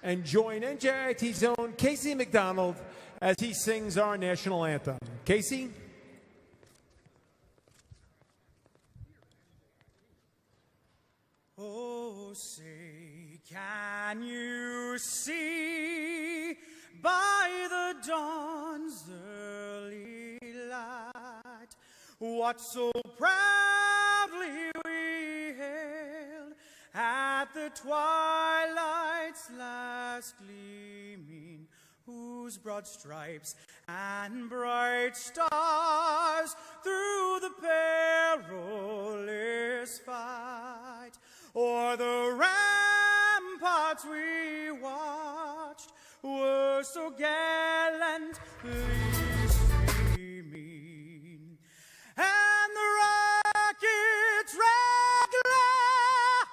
and join NJIT's own Casey McDonald as he sings our national anthem. Casey? Oh, say, can you see by the dawn's early light what so proudly we hailed at the twilight's last gleaming, whose broad stripes and bright stars through the perilous fight o'er the ramparts we watched were so gallantly streaming, and the rockets' red glare,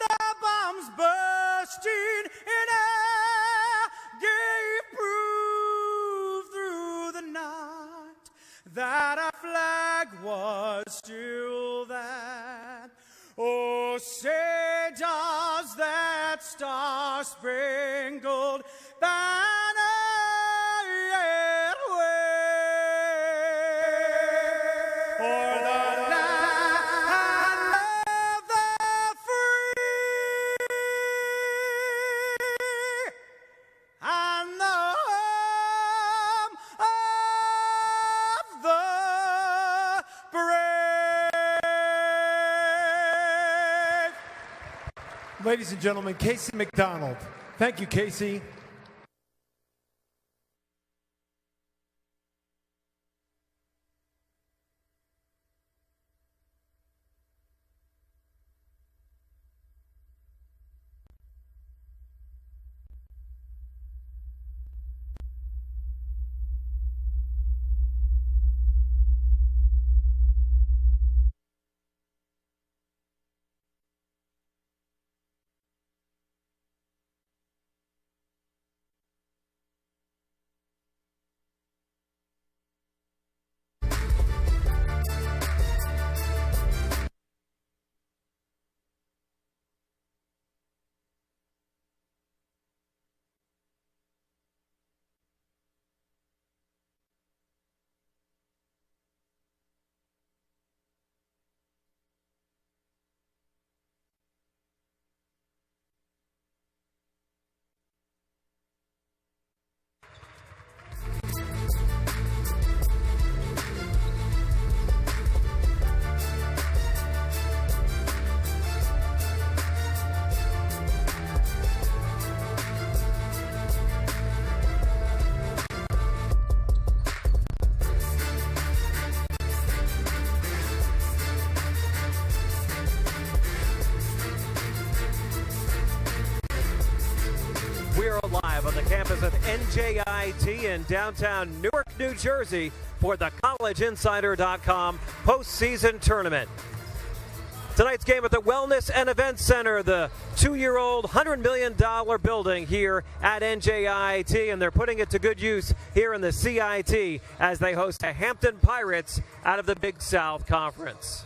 the bombs bursting in air, gave proof through the night that our flag was still there. Oh, say does that star-spangled banner yet wave o'er the land of the free and the home of the brave. Ladies and gentlemen, Casey McDonald. Thank you, Casey. We're live on the campus of NJIT in downtown Newark, New Jersey for the CollegeInsider.com postseason tournament. Tonight's game at the Wellness and Events Center, the two-year-old $100 million building here at NJIT, and they're putting it to good use here in the CIT as they host the Hampton Pirates out of the Big South Conference.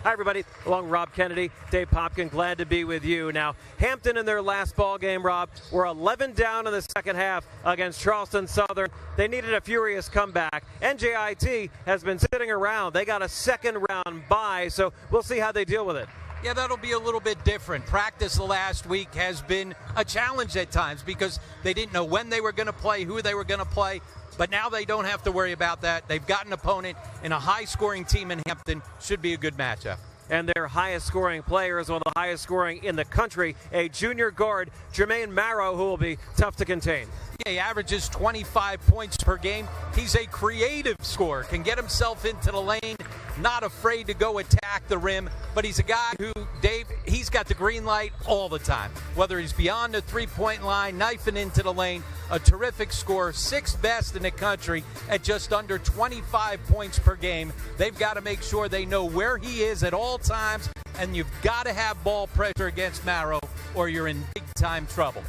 Hi, everybody. Along Rob Kennedy, Dave Popkin, glad to be with you. Now, Hampton in their last ball game, Rob, were 11 down in the second half against Charleston Southern. They needed a furious comeback. NJIT has been sitting around. They got a second-round bye, so we'll see how they deal with it. Yeah, that'll be a little bit different. Practice the last week has been a challenge at times because they didn't know when they were going to play, who they were going to play. But now they don't have to worry about that. They've got an opponent and a high-scoring team in Hampton. Should be a good matchup. And their highest-scoring player is one of the highest-scoring in the country, a junior guard, Jermaine Marrow, who will be tough to contain. He averages 25 points per game. He's a creative scorer, can get himself into the lane, not afraid to go attack the rim, but he's a guy who, Dave, he's got the green light all the time. Whether he's beyond the three-point line, knifing into the lane, a terrific scorer, sixth best in the country at just under 25 points per game. They've got to make sure they know where he is at all times, and you've got to have ball pressure against Marrow or you're in big-time trouble.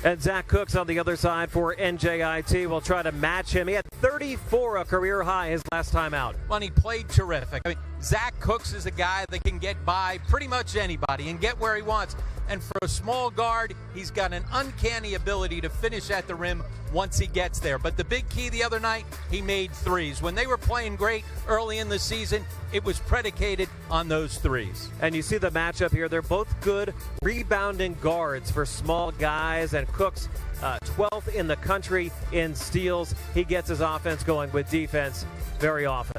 And Zach Cooks on the other side for NJIT will try to match him. He had 34, a career high, his last time out. Well, he played terrific. I mean, Zach Cooks is a guy that can get by pretty much anybody and get where he wants. and for a small guard, he's got an uncanny ability to finish at the rim once he gets there. But the big key the other night, he made threes. When they were playing great early in the season, it was predicated on those threes. And you see the matchup here. They're both good rebounding guards for small guys, and Cooks 12th in the country in steals. He gets his offense going with defense very often.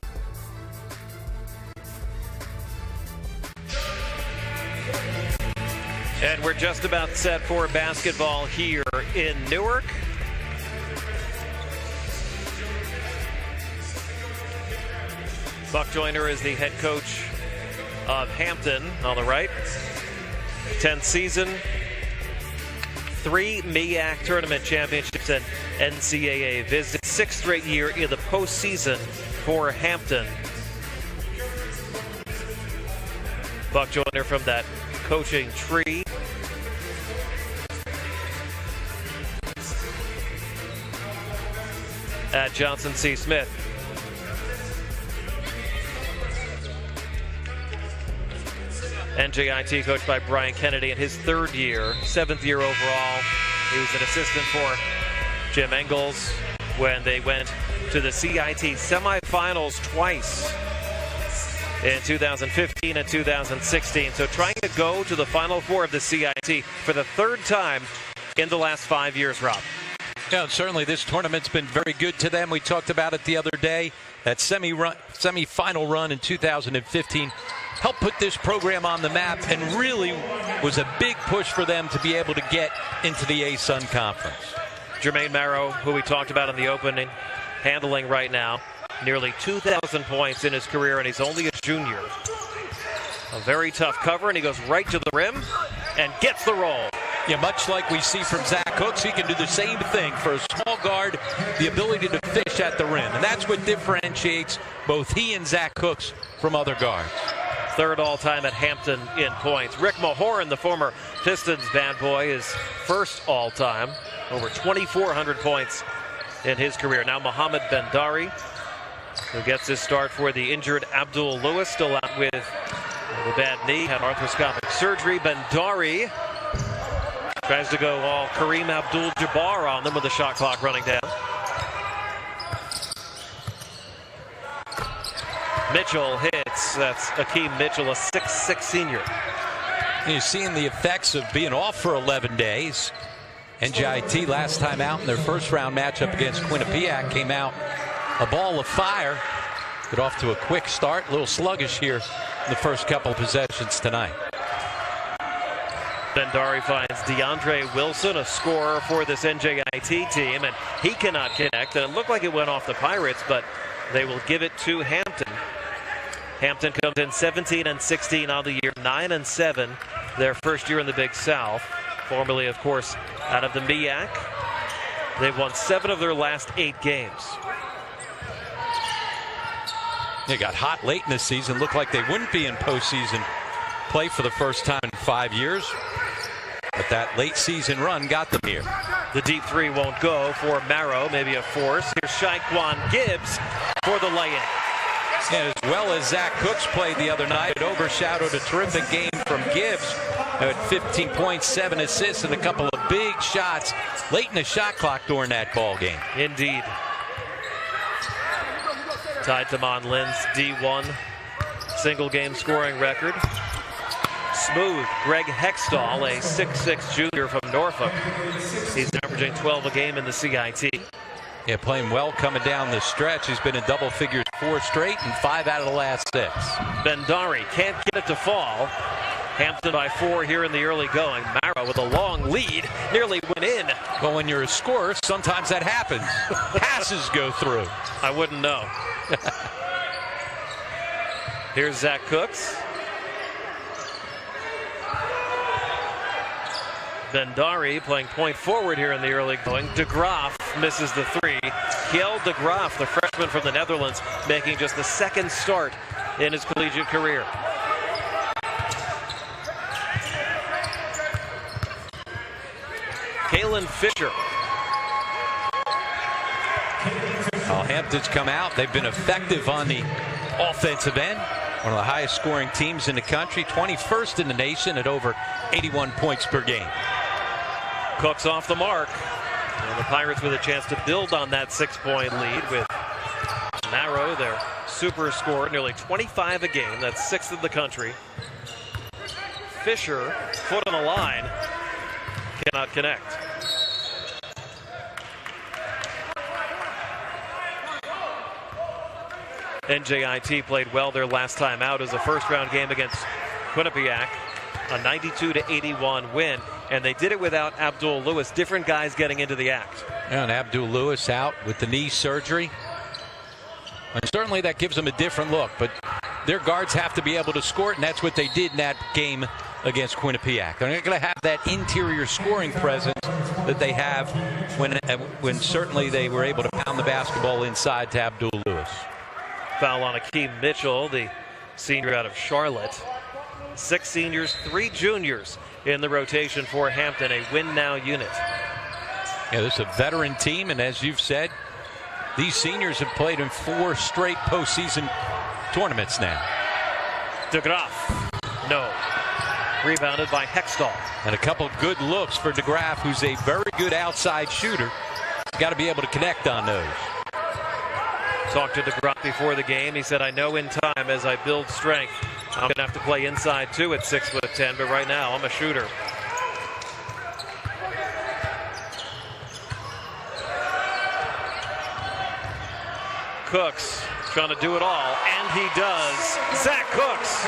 And we're just about set for basketball here in Newark. Buck Joyner is the head coach of Hampton on the right. 10th season, 3 MEAC tournament championships and NCAA visits. 6th straight year in the postseason for Hampton. Buck Joyner from that coaching tree. At Johnson C. Smith. NJIT coached by Brian Kennedy in his 3rd year, 7th year overall. He was an assistant for Jim Engels when they went to the CIT semifinals twice in 2015 and 2016. So trying to go to the Final Four of the CIT for the 3rd time in the last 5 years, Rob. Yeah, certainly this tournament's been very good to them. We talked about it the other day. That semi-final run in 2015 helped put this program on the map and really was a big push for them to be able to get into the A-Sun Conference. Jermaine Marrow, who we talked about in the opening, handling right now. Nearly 2,000 points in his career, and he's only a junior. A very tough cover, and he goes right to the rim and gets the roll. Yeah, much like we see from Zach Cooks, he can do the same thing for a small guard, the ability to fish at the rim. And that's what differentiates both he and Zach Cooks from other guards. 3rd all-time at Hampton in points. Rick Mahoran, the former Pistons bad boy, is 1st all-time. Over 2,400 points in his career. Now Mohamed Bendari, who gets his start for the injured Abdul Lewis, still out with the bad knee, had arthroscopic surgery. Bendari tries to go all Kareem Abdul-Jabbar on them with the shot clock running down. Mitchell hits. That's Akeem Mitchell, a 6'6" senior. And you're seeing the effects of being off for 11 days. NJIT last time out in their 1st round matchup against Quinnipiac came out a ball of fire. Get off to a quick start, a little sluggish here in the first couple of possessions tonight. Bendari finds DeAndre Wilson, a scorer for this NJIT team, and he cannot connect. And it looked like it went off the Pirates, but they will give it to Hampton. Hampton comes in 17-16 on the year, 9-7, their 1st year in the Big South. Formerly, of course, out of the MEAC. They've won 7 of their last 8 games. They got hot late in the season. Looked like they wouldn't be in postseason play for the first time in 5 years. But that late season run got them here. The deep 3 won't go for Marrow, maybe a force. Here's Shaquan Gibbs for the lay-in. And as well as Zach Cooks played the other night, it overshadowed a terrific game from Gibbs. Had 15 points, 7 assists, and a couple of big shots late in the shot clock during that ball game. Indeed. Tied to Mon Lynn's D1 single game scoring record. Smooth Greg Hextall, a 6'6" junior from Norfolk. He's averaging 12 a game in the CIT. Yeah, playing well coming down the stretch. He's been in double figures 4 straight and 5 out of the last 6. Bendari can't get it to fall. Hampton by 4 here in the early going. Marrow with a long lead, nearly went in. Well, when you're a scorer, sometimes that happens. Passes go through. I wouldn't know. Here's Zach Cooks. Bendari playing point forward here in the early going. De Graaf misses the 3. Kjell de Graaf, the freshman from the Netherlands, making just the 2nd start in his collegiate career. Kalen Fisher. Well, Hampton's come out. They've been effective on the offensive end. One of the highest scoring teams in the country, 21st in the nation at over 81 points per game. Cooks off the mark. And the Pirates with a chance to build on that 6-point lead with Marrow, their super scorer, nearly 25 a game. That's 6th in the country. Fisher, foot on the line, cannot connect. NJIT played well their last time out as a first-round game against Quinnipiac, a 92-81 win, and they did it without Abdul Lewis. Different guys getting into the act. And Abdul Lewis out with the knee surgery. And certainly that gives them a different look, but their guards have to be able to score it, and that's what they did in that game against Quinnipiac. They're not going to have that interior scoring presence that they have when certainly they were able to pound the basketball inside to Abdul Lewis. Foul on Akeem Mitchell, the senior out of Charlotte. 6 seniors, 3 juniors in the rotation for Hampton, a win-now unit. Yeah, this is a veteran team, and as you've said, these seniors have played in 4 straight postseason tournaments now. DeGraff, no. Rebounded by Hextall. And a couple good looks for DeGraff, who's a very good outside shooter. Got to be able to connect on those. Talked to DeGraff before the game. He said, I know in time as I build strength, I'm going to have to play inside too at 6'10", but right now I'm a shooter. Cooks trying to do it all, and he does. Zach Cooks.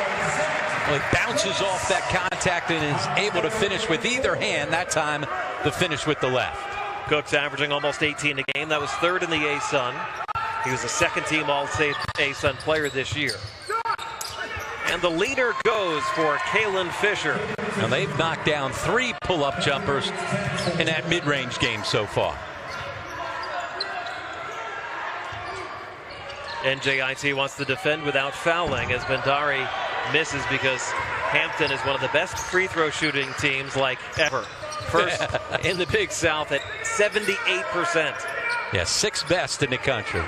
Well, he bounces off that contact and is able to finish with either hand. That time, the finish with the left. Cooks averaging almost 18 a game. That was 3rd in the A-Sun. He was a second-team All-A-Sun player this year. And the leader goes for Kalen Fisher. Now they've knocked down 3 pull-up jumpers in that mid-range game so far. NJIT wants to defend without fouling as Bhandari misses because Hampton is one of the best free throw shooting teams like ever. First in the Big South at 78%. Yeah, 6th best in the country.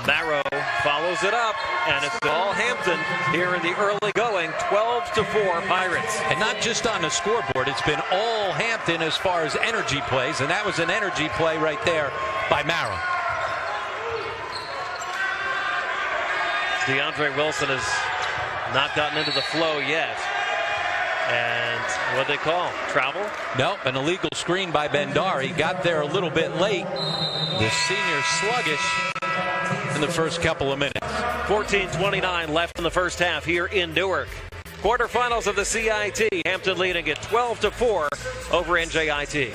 Marrow follows it up, and it's all Hampton here in the early going, 12-4 Pirates. And not just on the scoreboard, it's been all Hampton as far as energy plays, and that was an energy play right there by Marrow. DeAndre Wilson has not gotten into the flow yet. And what they call travel? Nope, an illegal screen by Bhandari. Got there a little bit late. The senior sluggish in the first couple of minutes. 14:29 left in the first half here in Newark. Quarterfinals of the CIT. Hampton leading it 12-4 over NJIT.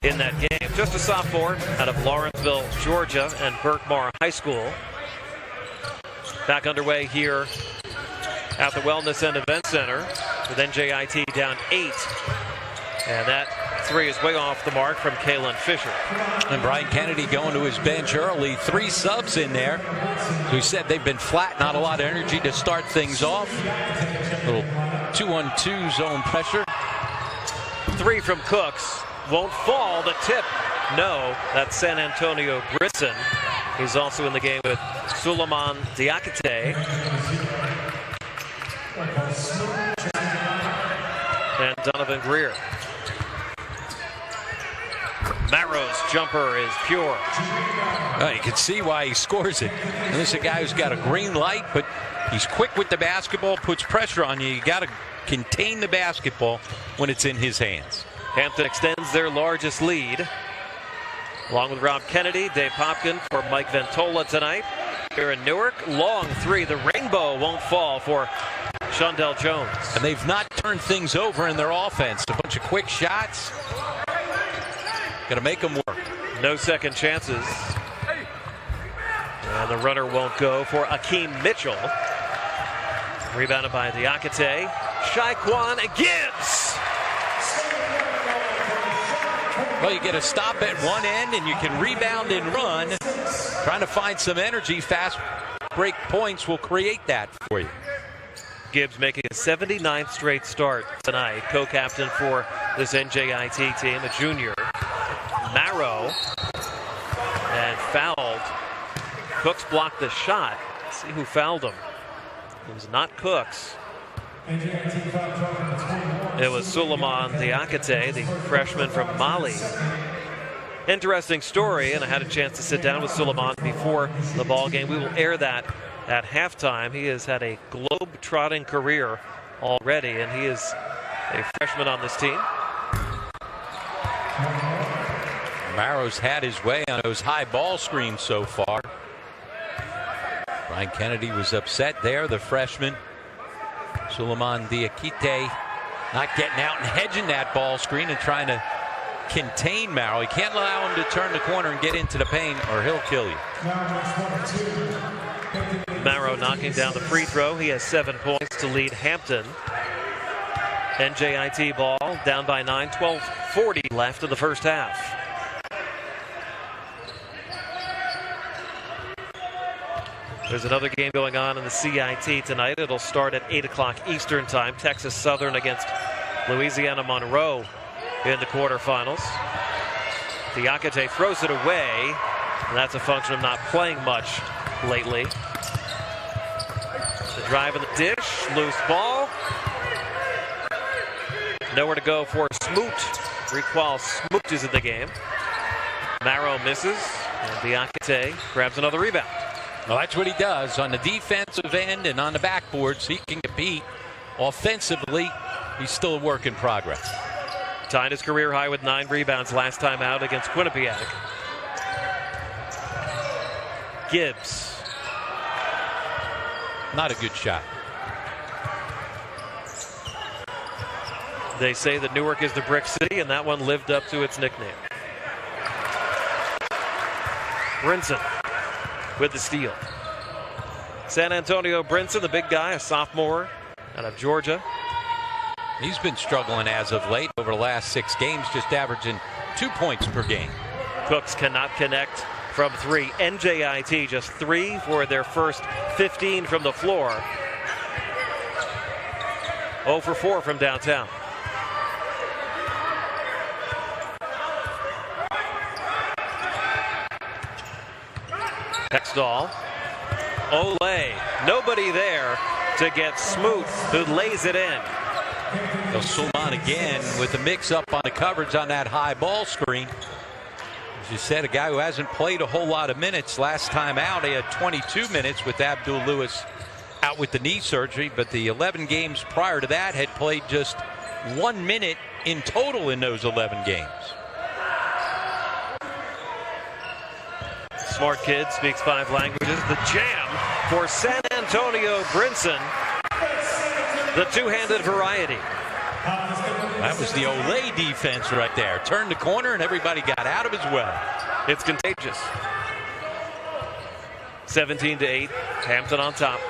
In that game, just a sophomore out of Lawrenceville, Georgia, and Berkmar High School. Back underway here at the Wellness and Event Center with NJIT down 8. And that 3 is way off the mark from Kalen Fisher. And Brian Kennedy going to his bench early. 3 subs in there. As we said, they've been flat, not a lot of energy to start things off. Little 2-on-2 zone pressure. 3 from Cooks. Won't fall. The tip. No, that's San Antonio Britson. He's also in the game with Suleiman Diakite. And Donovan Greer. Marrow's jumper is pure. Oh, you can see why he scores it. And this is a guy who's got a green light, but he's quick with the basketball, puts pressure on you. You got to contain the basketball when it's in his hands. Hampton extends their largest lead. Along with Rob Kennedy, Dave Hopkin for Mike Ventola tonight. Here in Newark, long 3. The rainbow won't fall for Shondell Jones. And they've not turned things over in their offense. A bunch of quick shots. Got to make them work. No second chances. And the runner won't go for Akeem Mitchell. Rebounded by Diakite. Shaquan Gibbs. Well, you get a stop at one end and you can rebound and run. Trying to find some energy. Fast break points will create that for you. Gibbs making a 79th straight start tonight, co-captain for this NJIT team, a junior. Marrow, and fouled. Cooks blocked the shot. Let's see who fouled him. It was not Cooks. It was Suleiman Diakite, the freshman from Mali. Interesting story, and I had a chance to sit down with Suleiman before the ball game. We will air that at halftime. He has had a globe-trotting career already, and he is a freshman on this team. Marrow's had his way on those high ball screens so far. Brian Kennedy was upset there, the freshman. Suleiman Diakite not getting out and hedging that ball screen and trying to contain Marrow. He can't allow him to turn the corner and get into the paint, or he'll kill you. Marrow knocking down the free throw. He has 7 points to lead Hampton. NJIT ball down by 9, 12:40 left in the first half. There's another game going on in the CIT tonight. It'll start at 8 o'clock Eastern time. Texas Southern against Louisiana Monroe in the quarterfinals. Diakite throws it away, and that's a function of not playing much lately. The drive in the dish, loose ball. Nowhere to go for Smoot. Requal Smoot is in the game. Marrow misses, and Diakite grabs another rebound. Well, that's what he does on the defensive end and on the backboards. He can get beat. Offensively, he's still a work in progress. Tied his career high with 9 rebounds last time out against Quinnipiac. Gibbs. Not a good shot. They say that Newark is the brick city, and that one lived up to its nickname. Brinson with the steal. San Antonio Brinson, the big guy, a sophomore out of Georgia. He's been struggling as of late over the last 6 games, just averaging 2 points per game. Cooks cannot connect from 3. NJIT just 3 for their first 15 from the floor. 0 for 4 from downtown. Hextall. Ole. Nobody there to get Smoot, who lays it in. So Suleiman again with the mix-up on the coverage on that high ball screen. As you said, a guy who hasn't played a whole lot of minutes. Last time out, he had 22 minutes with Abdul Lewis out with the knee surgery. But the 11 games prior to that had played just 1 minute in total in those 11 games. Smart kid, speaks 5 languages. The jam for San Antonio Brinson. The two-handed variety. That was the Ole defense right there. Turned the corner and everybody got out of his way. It's contagious. 17-8, Hampton on top.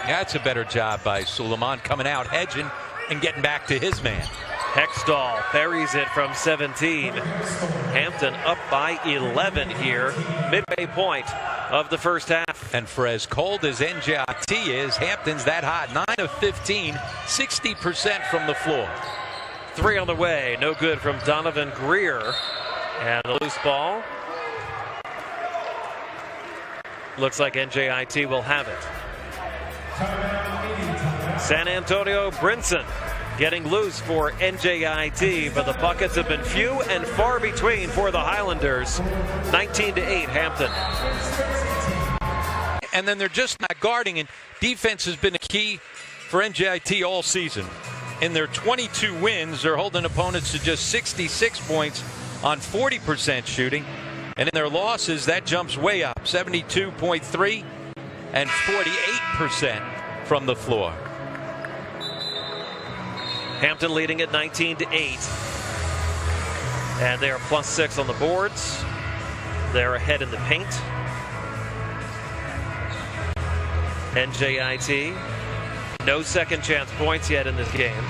That's a better job by Suleiman, coming out, hedging, and getting back to his man. Hextall parries it from 17. Hampton up by 11 here, midway point of the first half. And for as cold as NJIT is, Hampton's that hot. 9 of 15, 60% from the floor. 3 on the way, no good from Donovan Greer. And a loose ball. Looks like NJIT will have it. San Antonio Brinson getting loose for NJIT, but the buckets have been few and far between for the Highlanders. 19-8 Hampton. And then they're just not guarding, and defense has been a key for NJIT all season. In their 22 wins, they're holding opponents to just 66 points on 40% shooting. And in their losses, that jumps way up, 72.3 and 48% from the floor. Hampton leading at 19-8. And they are +6 on the boards. They're ahead in the paint. NJIT, no second chance points yet in this game.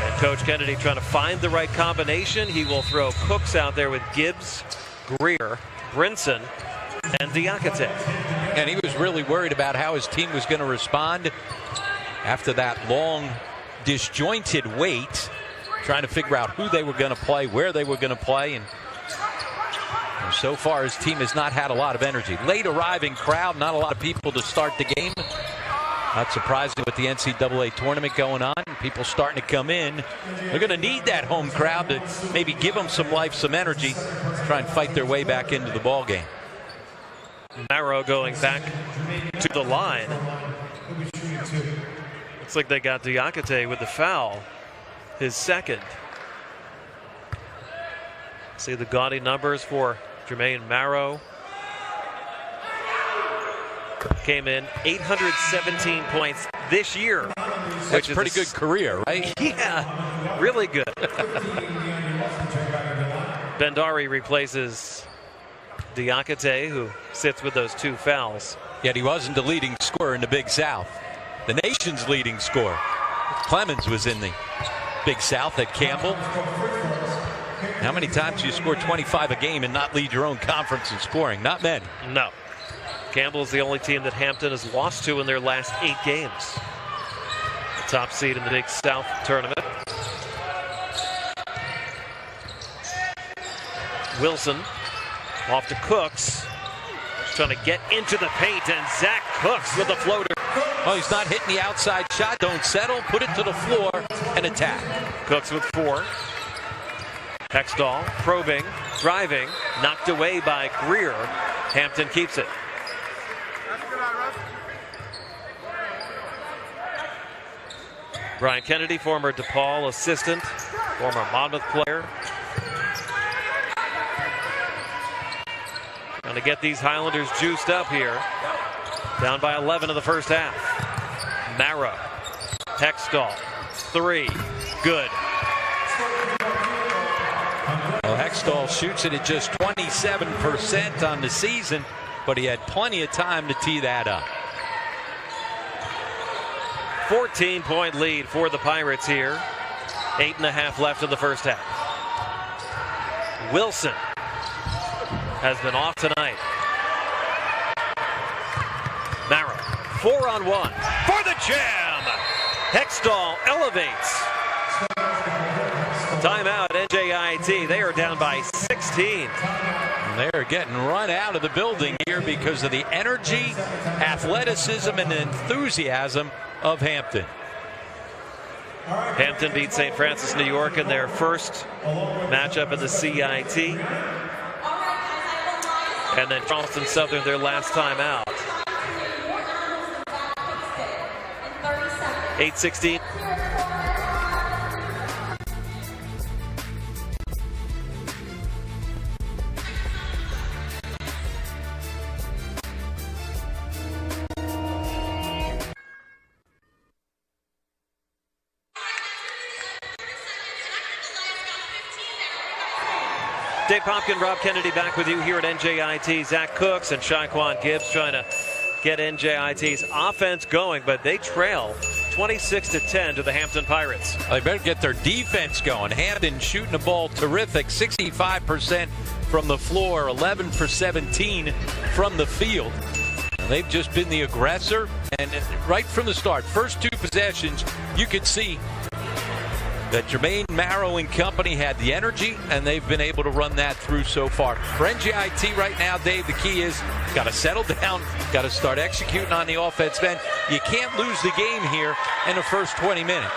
And Coach Kennedy trying to find the right combination. He will throw Cooks out there with Gibbs, Greer, Brinson, and Diakite. And he was really worried about how his team was going to respond after that long, disjointed wait, trying to figure out who they were going to play, where they were going to play. And so far, his team has not had a lot of energy. Late arriving crowd, not a lot of people to start the game. Not surprising with the NCAA tournament going on. People starting to come in. They're going to need that home crowd to maybe give them some life, some energy, try and fight their way back into the ball game. Marrow going back to the line. Looks like they got Diakite with the foul, his second. See the gaudy numbers for Jermaine Marrow. Came in 817 points this year. That's a pretty good career, right? Yeah, really good. Bendari replaces Diakite, who sits with those 2 fouls. Yet he wasn't the leading scorer in the Big South. The nation's leading scorer. Clemens was in the Big South at Campbell. How many times do you score 25 a game and not lead your own conference in scoring? Not many. No. Campbell's the only team that Hampton has lost to in their last 8 games. The top seed in the Big South tournament. Wilson off to Cooks. Trying to get into the paint, and Zach Cooks with a floater. Oh, he's not hitting the outside shot. Don't settle. Put it to the floor and attack. Cooks with 4. Hextall probing, driving, knocked away by Greer. Hampton keeps it. Brian Kennedy, former DePaul assistant, former Monmouth player. Trying to get these Highlanders juiced up here. Down by 11 in the first half. Marrow, Hextall, 3, good. Well, Hextall shoots it at just 27% on the season, but he had plenty of time to tee that up. 14-point lead for the Pirates here. 8.5 left in the first half. Wilson has been off tonight. Marrow, 4-on-1 for the jam. Hextall elevates. Timeout, NJIT. They are down by 16. They're getting run out of the building here because of the energy, athleticism, and enthusiasm of Hampton. Hampton beat St. Francis, New York in their first matchup in the CIT. And then Charleston Southern their last time out. 8-16. Dave Popkin, Rob Kennedy back with you here at NJIT. Zach Cooks and Shaquan Gibbs trying to get NJIT's offense going, but they trail 26-10 to the Hampton Pirates. They better get their defense going. Hampton shooting the ball terrific, 65% from the floor, 11 for 17 from the field. And they've just been the aggressor, and right from the start, first 2 possessions, you could see that Jermaine Marrow and company had the energy, and they've been able to run that through so far. For NJIT right now, Dave, the key is got to settle down, got to start executing on the offensive end. You can't lose the game here in the first 20 minutes.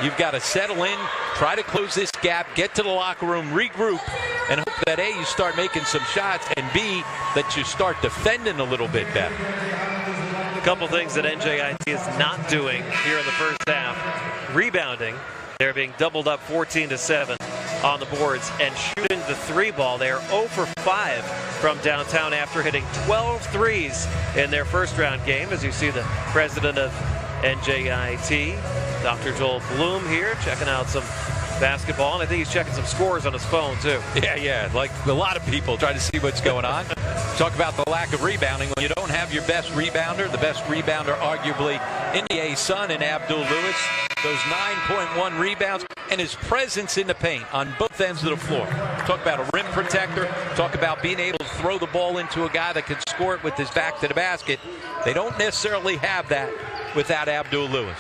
You've got to settle in, try to close this gap, get to the locker room, regroup, and hope that A, you start making some shots, and B, that you start defending a little bit better. A couple things that NJIT is not doing here in the first half. Rebounding. They're being doubled up 14-7 on the boards, and shooting the 3 ball. They are 0 for 5 from downtown after hitting 12 threes in their first round game. As you see the president of NJIT, Dr. Joel Bloom, here checking out some basketball, and I think he's checking some scores on his phone too. Yeah, like a lot of people try to see what's going on. Talk about the lack of rebounding. When you don't have your best rebounder, the best rebounder arguably NBA's son in Abdul Lewis, those 9.1 rebounds, and his presence in the paint on both ends of the floor. Talk about a rim protector. Talk about being able to throw the ball into a guy that can score it with his back to the basket. They don't necessarily have that without Abdul Lewis.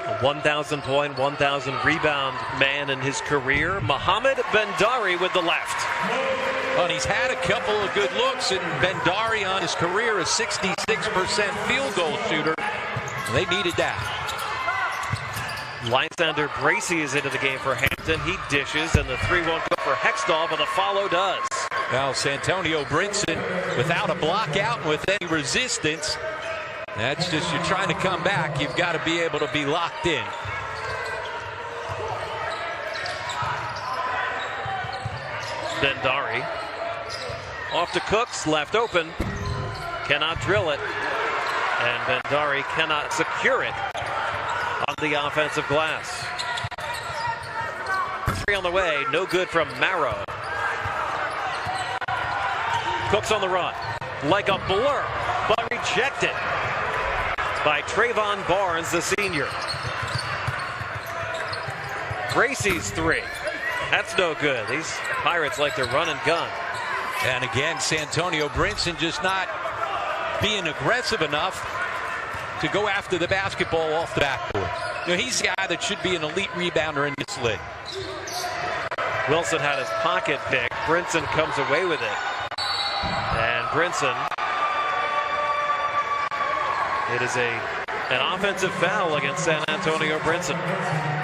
A 1,000 point, 1,000 rebound man in his career. Mohamed Bendari with the left. Well, he's had a couple of good looks, and Bendari on his career, a 66% field goal shooter. They needed that. Lysander Gracie is into the game for Hampton. He dishes, and the three won't go for Hextall, but the follow does. Now, Santonio Brinson, without a block out and with any resistance, that's just, you're trying to come back. You've got to be able to be locked in. Bendari off to Cooks, left open, cannot drill it, and Bendari cannot secure it on the offensive glass. Three on the way, no good from Marrow. Cooks on the run, like a blur, but rejected by Trayvon Barnes, the senior. Gracie's three. That's no good. These Pirates like to run and gun. And again, Santonio Brinson just not being aggressive enough to go after the basketball off the backboard. You know, he's the guy that should be an elite rebounder in this league. Wilson had his pocket pick. Brinson comes away with it. And Brinson, it is an offensive foul against San Antonio Brinson.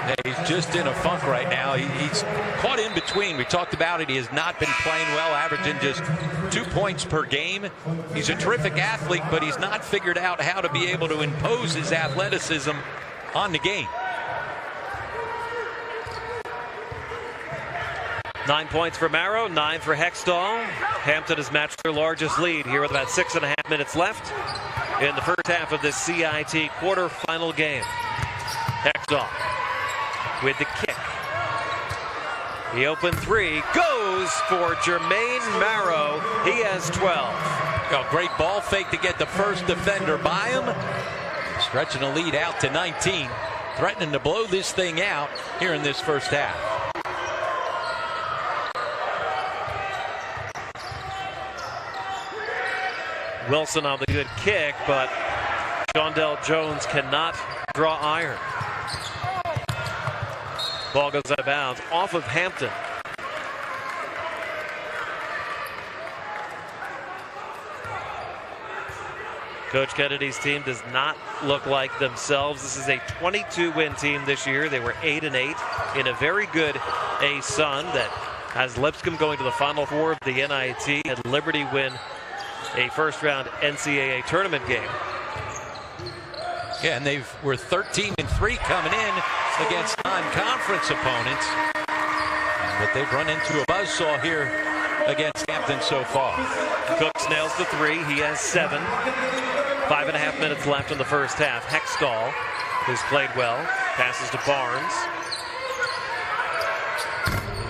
Yeah, he's just in a funk right now. He's caught in between. We talked about it. He has not been playing well, averaging just 2 points per game. He's a terrific athlete, but he's not figured out how to be able to impose his athleticism on the game. 9 points for Marrow, 9 for Hextall. Hampton has matched their largest lead here with about 6.5 minutes left in the first half of this CIT quarterfinal game. Hextall with the kick. The open three goes for Jermaine Marrow. He has 12. A great ball fake to get the first defender by him. Stretching the lead out to 19. Threatening to blow this thing out here in this first half. Wilson on the good kick, but Shondell Jones cannot draw iron. Ball goes out of bounds off of Hampton. Coach Kennedy's team does not look like themselves. This is a 22-win team this year. They were 8-8 in a very good A-Sun that has Lipscomb going to the Final Four of the NIT and Liberty win a first-round NCAA tournament game. Yeah, and they were 13-3 coming in against non-conference opponents. But they've run into a buzzsaw here against Hampton so far. Cooks nails the three. He has 7. 5.5 minutes left in the first half. Hextall, who's played well, passes to Barnes.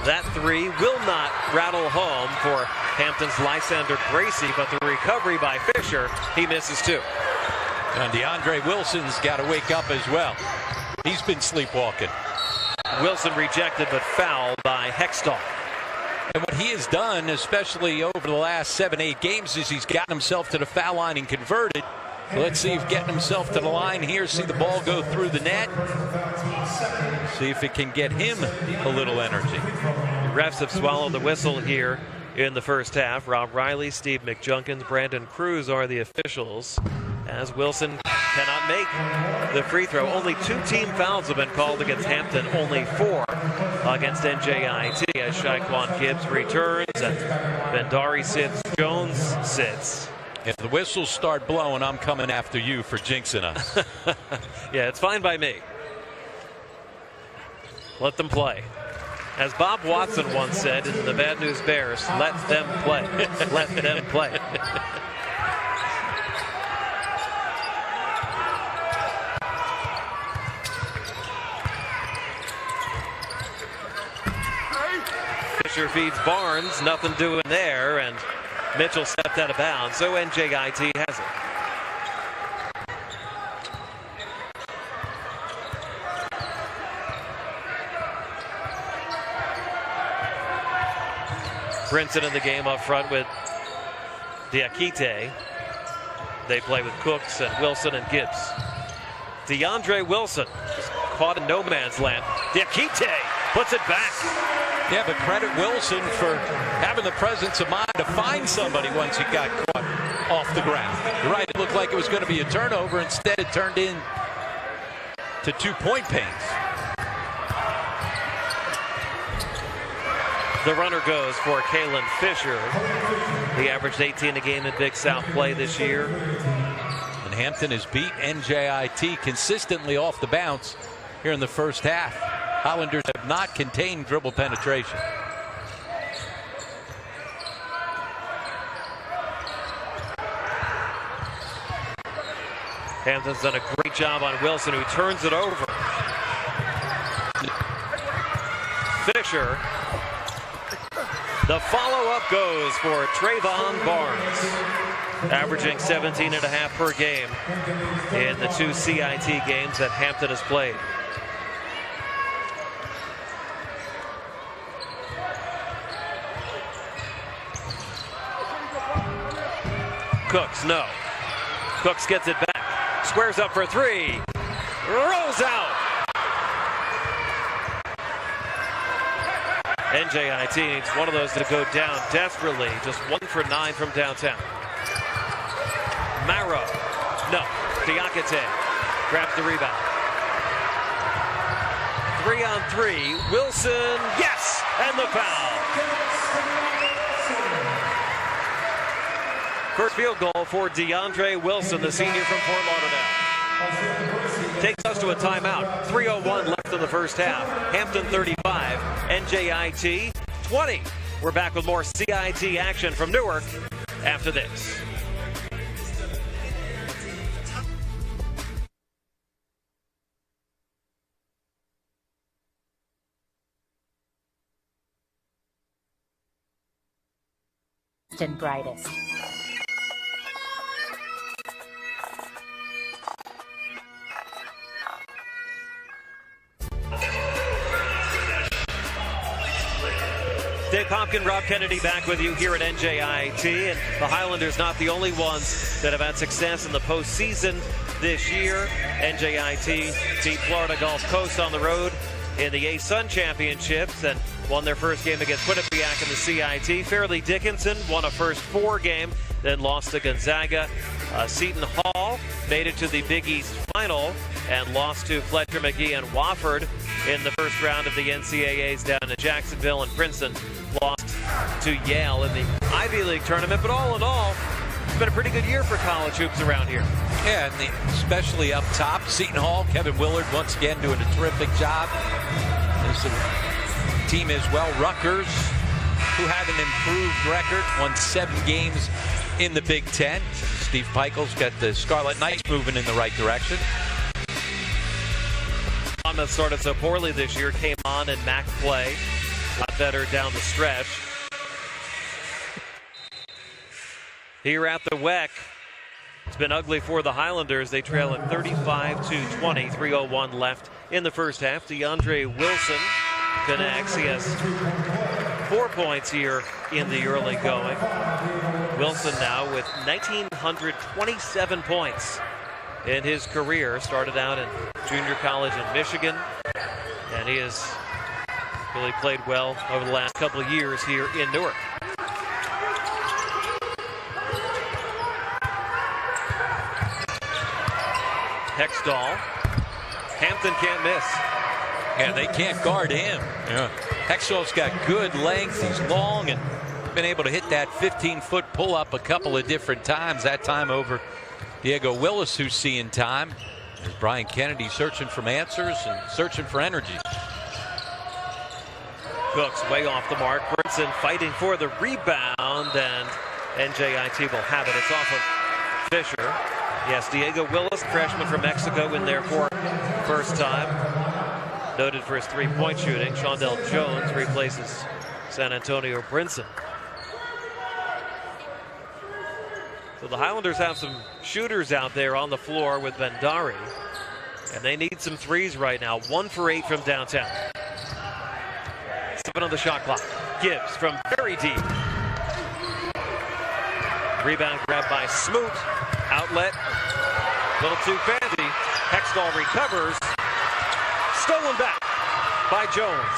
That three will not rattle home for Hampton's Lysander Gracie, but the recovery by Fisher, he misses too. And DeAndre Wilson's got to wake up as well. He's been sleepwalking. Wilson rejected but fouled by Hextall. And what he has done, especially over the last 7-8 games, is he's gotten himself to the foul line and converted. So let's see if getting himself to the line here, see the ball go through the net. See if it can get him a little energy. Refs have swallowed the whistle here in the first half. Rob Riley, Steve McJunkins, Brandon Cruz are the officials, as Wilson cannot make the free throw. Only 2 team fouls have been called against Hampton, only 4 against NJIT, as Shaquan Gibbs returns and Bendari sits, Jones sits. If the whistles start blowing, I'm coming after you for jinxing us. Yeah, it's fine by me. Let them play. As Bob Watson once said in the Bad News Bears, let them play. Let them play. Fisher feeds Barnes, nothing doing there, and Mitchell stepped out of bounds, so NJIT has it. Brinson in the game up front with Diakite. They play with Cooks and Wilson and Gibbs. DeAndre Wilson caught in no man's land. Diakite puts it back. Yeah, but credit Wilson for having the presence of mind to find somebody once he got caught off the ground. You're right, it looked like it was going to be a turnover. Instead, it turned in to 2-point pains. The runner goes for Kalen Fisher. He averaged 18 a game in Big South play this year. And Hampton has beat NJIT consistently off the bounce here in the first half. Highlanders have not contained dribble penetration. Hampton's done a great job on Wilson, who turns it over. Fisher. The follow-up goes for Trayvon Barnes, averaging 17.5 per game in the 2 CIT games that Hampton has played. Cooks, no. Cooks gets it back. Squares up for 3. Rolls out. NJIT needs one of those to go down desperately. Just 1 for 9 from downtown. Marrow. No. Diakite grabs the rebound. 3-on-3. Wilson. Yes! And the foul. First field goal for DeAndre Wilson, the senior from Fort Lauderdale. Takes us to a timeout. 3:01 left in the first half. Hampton 35, NJIT 20. We're back with more CIT action from Newark after this. And brightest. Dave Popkin, Rob Kennedy back with you here at NJIT. And the Highlanders not the only ones that have had success in the postseason this year. NJIT beat Florida Gulf Coast on the road in the A-Sun Championships and won their first game against Quinnipiac in the CIT. Fairleigh Dickinson won a first 4 game, then lost to Gonzaga. Seton Hall made it to the Big East final and lost to Fletcher McGee and Wofford in the first round of the NCAAs down in Jacksonville, and Princeton lost to Yale in the Ivy League tournament. But all in all, it's been a pretty good year for college hoops around here. Yeah, and especially up top, Seton Hall, Kevin Willard once again doing a terrific job. This team as well. Rutgers, who have an improved record, won 7 games in the Big Ten. Steve Pikel's got the Scarlet Knights moving in the right direction. Monmouth started so poorly this year, came on and MAC play. A lot better down the stretch. Here at the WEC, it's been ugly for the Highlanders. They trail at 35-20, 3:01 left in the first half. DeAndre Wilson connects. He has 4 points here in the early going. Wilson now with 1,927 points in his career. Started out in junior college in Michigan, and he has really played well over the last couple of years here in Newark. Hextall. Hampton can't miss. Yeah, they can't guard him. Yeah. Hextall's got good length. He's long and been able to hit that 15-foot pull-up a couple of different times. That time over Diego Willis, who's seeing time. There's Brian Kennedy searching for answers and searching for energy. Cooks way off the mark. Brinson fighting for the rebound, and NJIT will have it. It's off of Fisher. Yes, Diego Willis, freshman from Mexico, in there for first time. Noted for his three-point shooting. Shondell Jones replaces San Antonio Brinson. So the Highlanders have some shooters out there on the floor with Bendari, and they need some threes right now. 1 for 8 from downtown. 7 on the shot clock. Gibbs from very deep. Rebound grab by Smoot. Outlet. Little too fancy. Hextall recovers. Stolen back by Jones.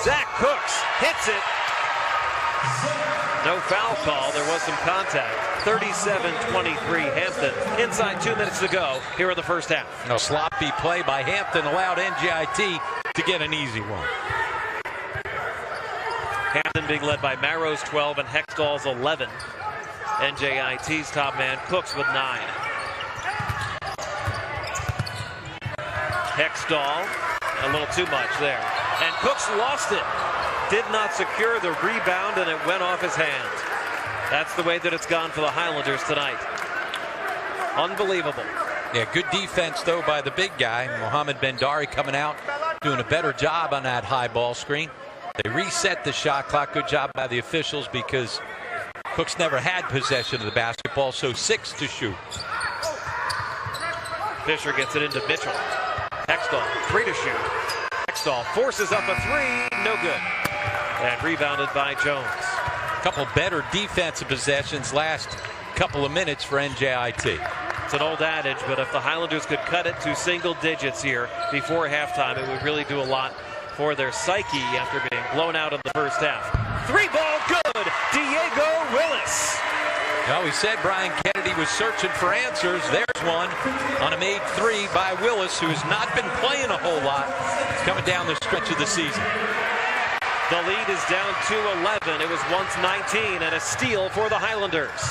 Zach Cooks hits it. No foul call. There was some contact. 37-23 Hampton. Inside 2 minutes to go here in the first half. A sloppy play by Hampton allowed NJIT to get an easy one. Hampton being led by Marrow's 12 and Hextall's 11. NJIT's top man Cooks with 9. Hextall, a little too much there. And Cooks lost it. Did not secure the rebound, and it went off his hands. That's the way that it's gone for the Highlanders tonight. Unbelievable. Yeah, good defense, though, by the big guy. Mohamed Bendari coming out, doing a better job on that high ball screen. They reset the shot clock. Good job by the officials because Cooks never had possession of the basketball, so 6 to shoot. Fisher gets it into Mitchell. Hextall, 3 to shoot. Hextall forces up a 3, no good. And rebounded by Jones. A couple better defensive possessions last couple of minutes for NJIT. It's an old adage, but if the Highlanders could cut it to single digits here before halftime, it would really do a lot for their psyche after being blown out in the first half. 3 ball good, Diego Willis. Well, we said Brian Kennedy was searching for answers. There's one on a made 3 by Willis, who has not been playing a whole lot. It's coming down the stretch of the season. The lead is down to 11. It was once 19 and a steal for the Highlanders.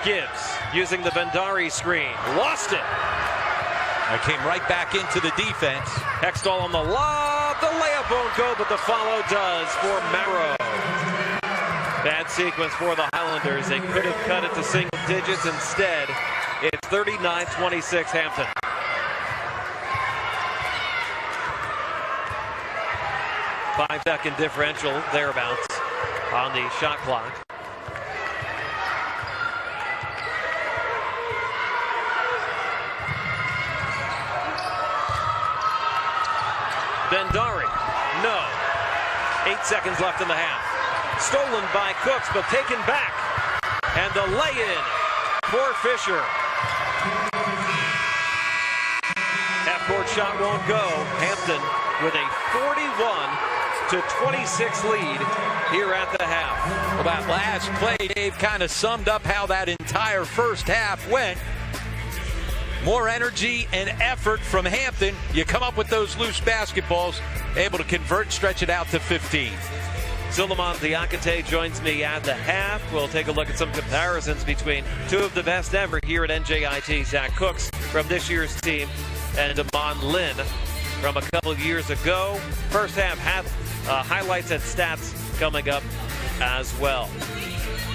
Gibbs using the Bendari screen. Lost it. I came right back into the defense. Hextall on the lob. The layup won't go, but the follow does for Marrow. Bad sequence for the Highlanders. They could have cut it to single digits. Instead, it's 39-26 Hampton. Five-second differential thereabouts on the shot clock. Bendari, no. 8 seconds left in the half. Stolen by Cooks, but taken back. And the lay-in for Fisher. Half-court shot won't go. Hampton with a 41-26 lead here at the half. Well, that last play, Dave, kind of summed up how that entire first half went. More energy and effort from Hampton. You come up with those loose basketballs, able to convert, stretch it out to 15. Suleiman Diakite joins me at the half. We'll take a look at some comparisons between two of the best ever here at NJIT. Zach Cooks from this year's team and Damon Lynn from a couple years ago. First half highlights and stats coming up as well.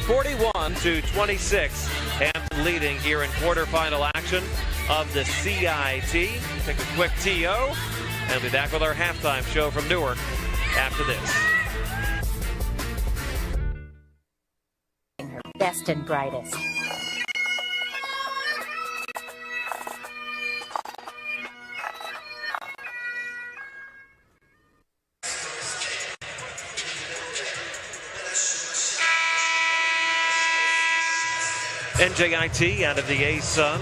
41-26, Hampton leading here in quarterfinal action of the CIT. Take a quick TO and we'll be back with our halftime show from Newark after this. Her best and brightest. NJIT out of the A-Sun,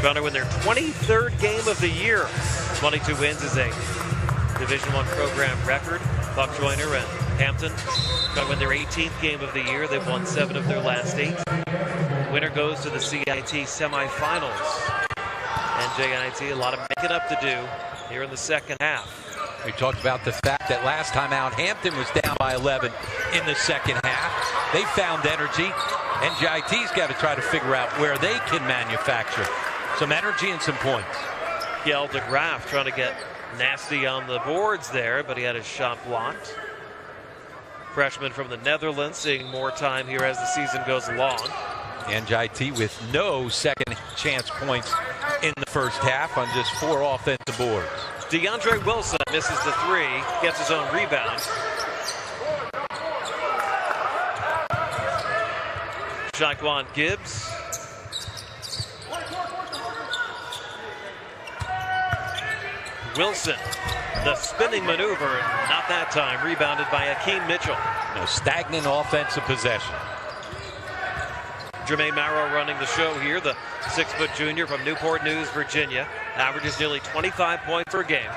trying to win their 23rd game of the year. 22 wins is a Division I program record. Buck Joyner and Hampton trying to win their 18th game of the year. They've won 7 of their last 8. Winner goes to the CIT semifinals. NJIT, a lot of making up to do here in the second half. We talked about the fact that last time out, Hampton was down by 11 in the second half. They found energy. NJIT's got to try to figure out where they can manufacture some energy and some points. Gael de Graaf trying to get nasty on the boards there, but he had his shot blocked. Freshman from the Netherlands seeing more time here as the season goes along. NJIT with no second chance points in the first half on just 4 offensive boards. DeAndre Wilson misses the 3, gets his own rebound. Shaquan Gibbs. Wilson The spinning maneuver, not that time, rebounded by Akeem Mitchell. No stagnant offensive possession. Jermaine Marrow running the show here, the 6-foot junior from Newport News, Virginia. Averages nearly 25 points per game.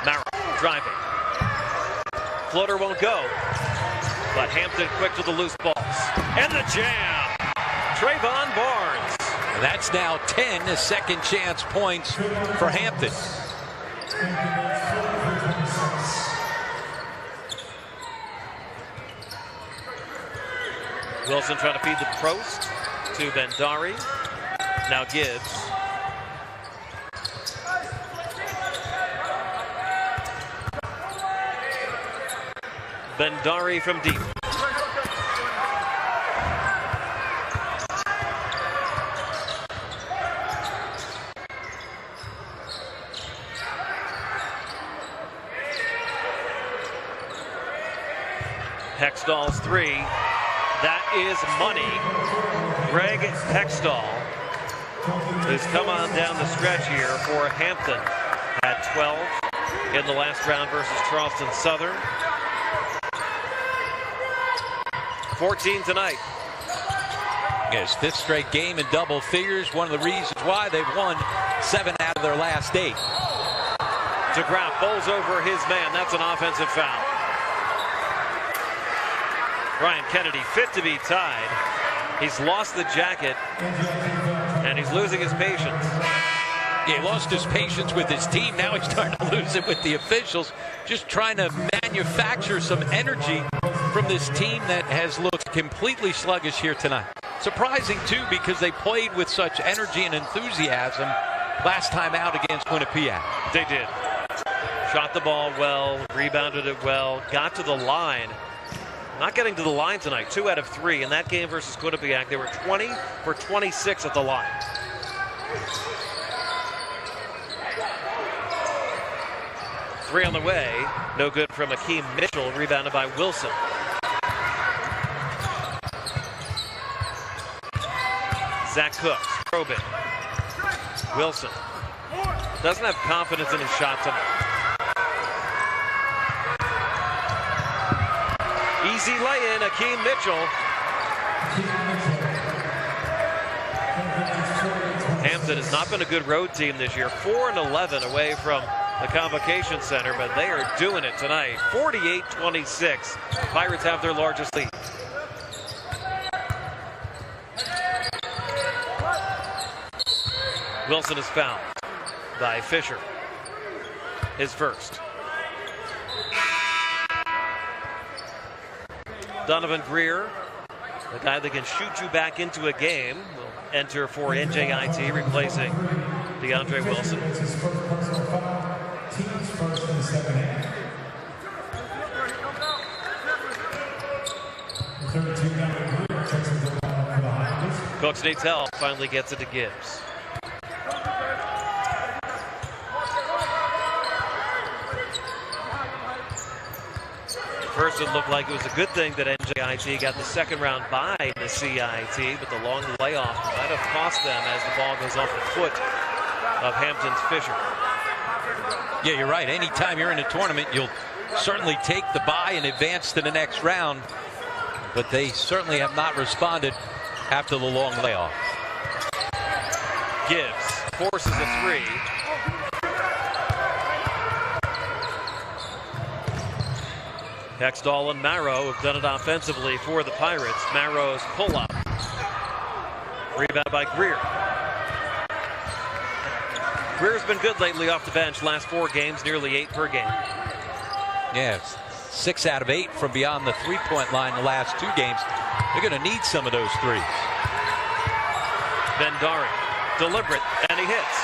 Marrow driving. Floater won't go, but Hampton quick to the loose balls. And the jam! Trayvon Barnes. And that's now 10 second chance points for Hampton. Wilson trying to feed the post to Bendari. Now Gibbs. Bendari from deep. Hextall's three. That is money. Greg Hextall, who's come on down the stretch here for Hampton at 12 in the last round versus Charleston Southern. 14 tonight. Yes, fifth straight game in double figures. One of the reasons why they've won 7 out of their last 8. DeGraff bowls over his man. That's an offensive foul. Ryan Kennedy fit to be tied. He's lost the jacket and he's losing his patience. Yeah, he lost his patience with his team. Now he's starting to lose it with the officials. Just trying to manufacture some energy from this team that has looked completely sluggish here tonight. Surprising, too, because they played with such energy and enthusiasm last time out against Quinnipiac. They did. Shot the ball well, rebounded it well, got to the line. Not getting to the line tonight, 2 out of 3. In that game versus Quinnipiac, they were 20 for 26 at the line. Three on the way. No good from Akeem Mitchell. Rebounded by Wilson. Zach Cooks probing. Wilson doesn't have confidence in his shot tonight. Easy lay-in, Akeem Mitchell. Hampton has not been a good road team this year. 4-11 away from the Convocation Center, but they are doing it tonight. 48-26. Pirates have their largest lead. Wilson is fouled by Fisher. His first. Donovan Greer, the guy that can shoot you back into a game, will enter for NJIT, replacing DeAndre Wilson. Cooks needs help, finally gets it to Gibbs. First, it looked like it was a good thing that NJIT got the second round bye in the CIT, but the long layoff might have cost them as the ball goes off the foot of Hampton's Fisher. Yeah, you're right. Anytime you're in a tournament, you'll certainly take the bye and advance to the next round, but they certainly have not responded after the long layoff. Gibbs forces a three. Hextall and Marrow have done it offensively for the Pirates. Marrow's pull-up. Rebound by Greer. Greer's been good lately off the bench. Last 4 games, nearly 8 per game. Yes, 6 out of 8 from beyond the three-point line the last 2 games. They're going to need some of those threes. Bendari, deliberate, and he hits.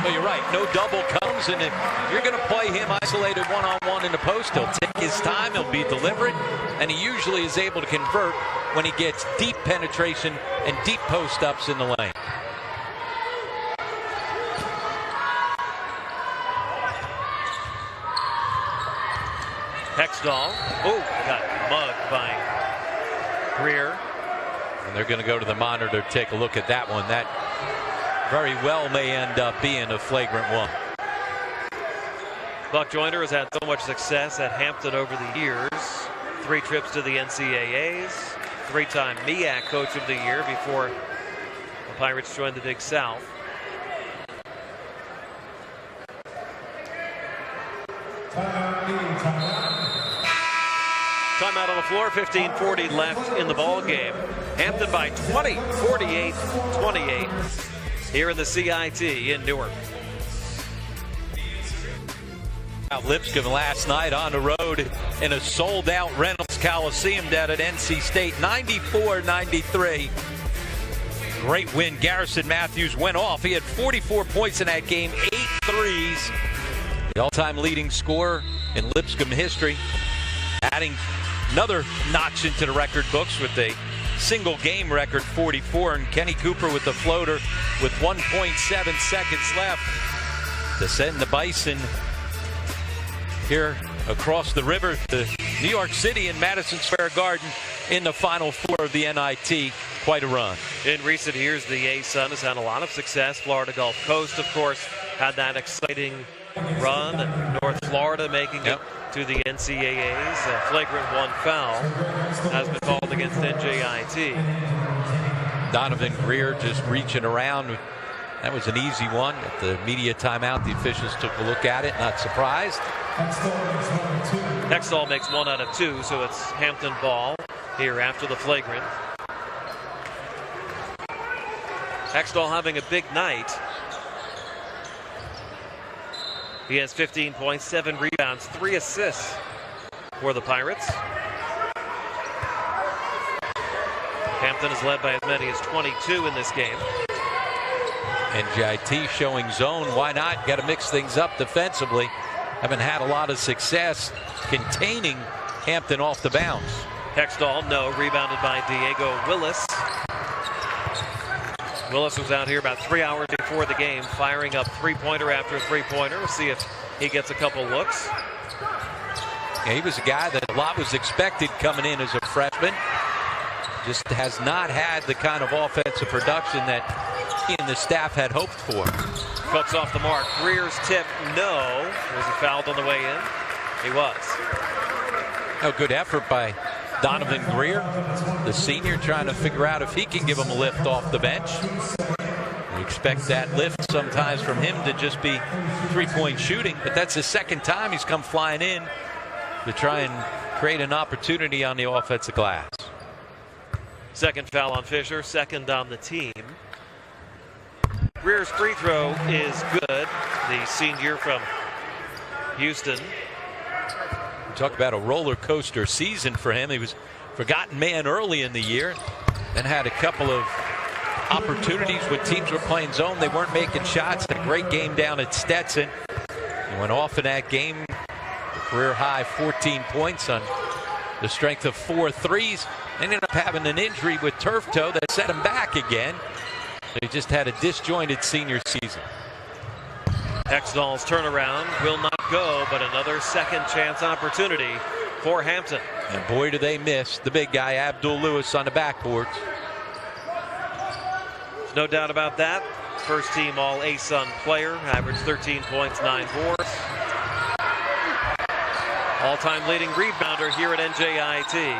Well, you're right. No double comes, and if you're going to play him isolated one-on-one in the post, he'll take his time, he'll be deliberate, and he usually is able to convert when he gets deep penetration and deep post-ups in the lane. Hextall, got mugged by Greer. And they're going to go to the monitor to take a look at that one. That very well may end up being a flagrant one. Buck Joyner has had so much success at Hampton over the years. 3 trips to the NCAAs, 3-time MEAC Coach of the Year before the Pirates joined the Big South. Timeout on the floor, 15:40 left in the ball game. Hampton by 20, 48-28 here in the CIT in Newark. Lipscomb last night on the road in a sold-out Reynolds Coliseum down at NC State, 94-93. Great win. Garrison Matthews went off. He had 44 points in that game, 8 threes. The all-time leading scorer in Lipscomb history, adding another notch into the record books with a single game record 44, and Kenny Cooper with the floater with 1.7 seconds left to send the Bison here across the river to New York City and Madison Square Garden in the Final Four of the NIT. Quite a run. In recent years, the A-Sun has had a lot of success. Florida Gulf Coast, of course, had that exciting run, and North Florida making it to the NCAAs. A flagrant 1 foul has been called against NJIT. Donovan Greer just reaching around. That was an easy one. At the media timeout, the officials took a look at it, not surprised. Hextall makes 1 out of 2, so it's Hampton ball here after the flagrant. Hextall having a big night. He has 15 points, 7 rebounds, 3 assists for the Pirates. Hampton is led by as many as 22 in this game. NJIT showing zone. Why not? Got to mix things up defensively. Haven't had a lot of success containing Hampton off the bounce. Hextall, no. Rebounded by Diego Willis. Willis was out here about 3 hours before the game, firing up three-pointer after three-pointer. We'll see if he gets a couple looks. Yeah, he was a guy that a lot was expected coming in as a freshman. Just has not had the kind of offensive production that he and the staff had hoped for. Cuts off the mark. Greer's tip, no. Was he fouled on the way in? He was. A good effort by Donovan Greer, the senior, trying to figure out if he can give him a lift off the bench. We expect that lift sometimes from him to just be three-point shooting, but that's the second time he's come flying in to try and create an opportunity on the offensive glass. Second foul on Fisher, second on the team. Greer's free throw is good. The senior from Houston. Talk about a roller coaster season for him. He was forgotten man early in the year, then had a couple of opportunities when teams were playing zone. They weren't making shots. Had a great game down at Stetson. He went off in that game. A career high 14 points on the strength of 4 threes. Ended up having an injury with turf toe that set him back again. So he just had a disjointed senior season. Hextall's turnaround will not go, but another second chance opportunity for Hampton. And boy, do they miss the big guy, Abdul Lewis, on the backboards. There's no doubt about that. First team all A-Sun player, averaged 13 points, 9 boards. All-time leading rebounder here at NJIT.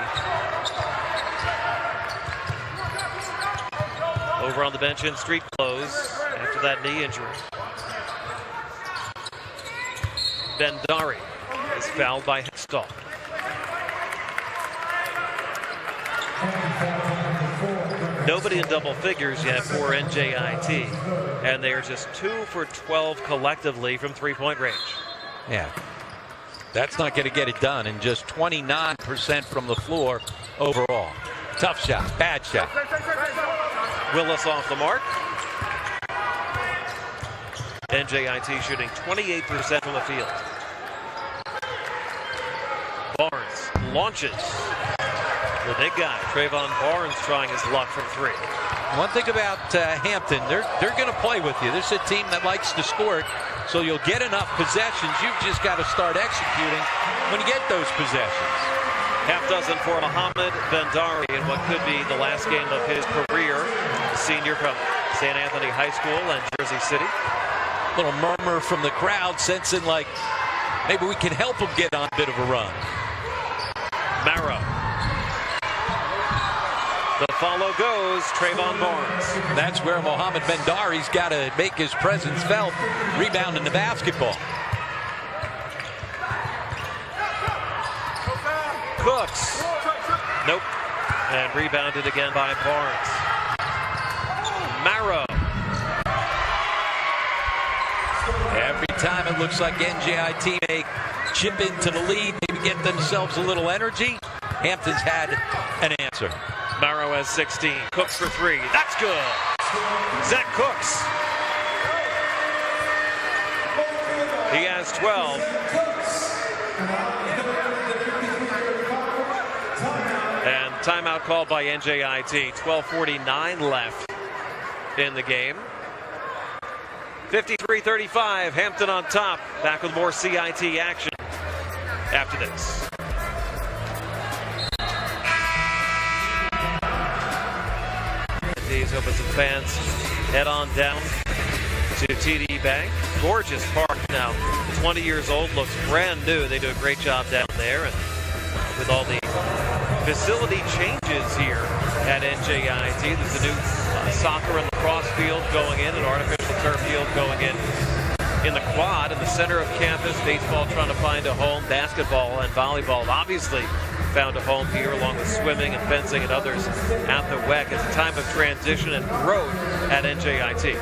Over on the bench in street clothes after that knee injury. Bendari is fouled by Hextall. Nobody in double figures yet for NJIT, and they are just 2 for 12 collectively from three-point range. Yeah, that's not going to get it done, and just 29% from the floor overall. Tough shot, bad shot. Willis off the mark. NJIT shooting 28% from the field. Barnes launches. The big guy, Trayvon Barnes, trying his luck from 3. One thing about Hampton, they're going to play with you. This is a team that likes to score it, so you'll get enough possessions. You've just got to start executing when you get those possessions. Half dozen for Mohamed Bendari in what could be the last game of his career. The senior from St. Anthony High School and Jersey City. Little murmur from the crowd, sensing like maybe we can help him get on a bit of a run. Marrow. The follow goes Trayvon Barnes. That's where Mohamed Bendari's got to make his presence felt, rebounding the basketball. Cooks. Nope. And rebounded again by Barnes. Marrow. Every time it looks like NJIT may chip into the lead, maybe get themselves a little energy, Hampton's had an answer. Marrow has 16. Cooks for 3. That's good. Zach Cooks. He has 12. And timeout called by NJIT. 12:49 left in the game. 53-35. Hampton on top. Back with more CIT action after this. Hoping some fans head on down to TD Bank. Gorgeous park now. 20 years old, looks brand new. They do a great job down there. And with all the facility changes here at NJIT, there's a new soccer and lacrosse field going in, an artificial turf field going in the quad in the center of campus. Baseball trying to find a home. Basketball and volleyball obviously found a home here, along with swimming and fencing and others at the WEC. It's a time of transition and growth at NJIT.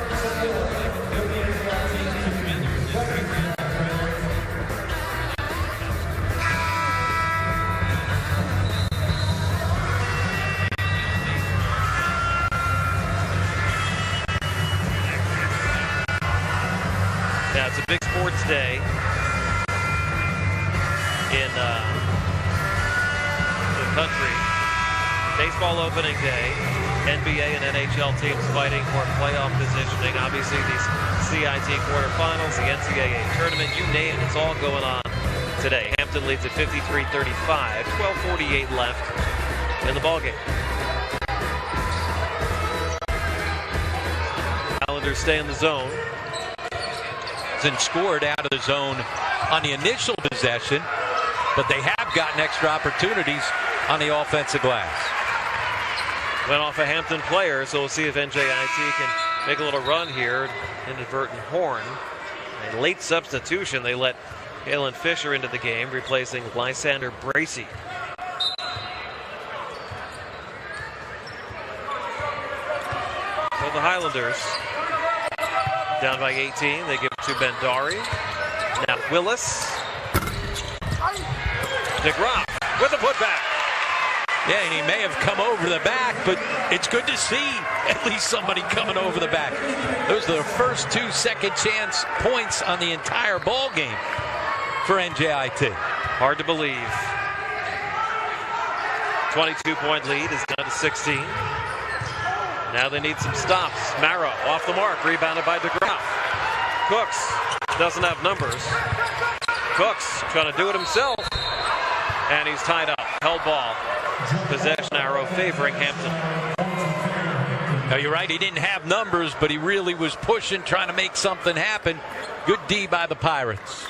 Yeah, it's a big sports day in the country. Baseball opening day, NBA and NHL teams fighting for playoff positioning. Obviously these CIT quarterfinals, the NCAA tournament, you name it, it's all going on today. Hampton leads at 53-35, 12:48 left in the ballgame. Highlanders stay in the zone. And scored out of the zone on the initial possession, but they have gotten extra opportunities on the offensive glass. Went off a Hampton player, so we'll see if NJIT can make a little run here. Inadvertent horn. A late substitution. They let Halen Fisher into the game, replacing Lysander Bracey. So the Highlanders down by 18. They give it to Bendari. Now Willis. DeGroff with a putback. Yeah, and he may have come over the back, but it's good to see at least somebody coming over the back. Those are the first 2 second chance points on the entire ball game for NJIT. Hard to believe. 22-point lead is down to 16. Now they need some stops. Marrow off the mark, rebounded by DeGroff. Cooks doesn't have numbers. Cooks trying to do it himself. And he's tied up. Held ball. Possession arrow favoring Hampton. Now you're right, he didn't have numbers, but he really was pushing, trying to make something happen. Good D by the Pirates.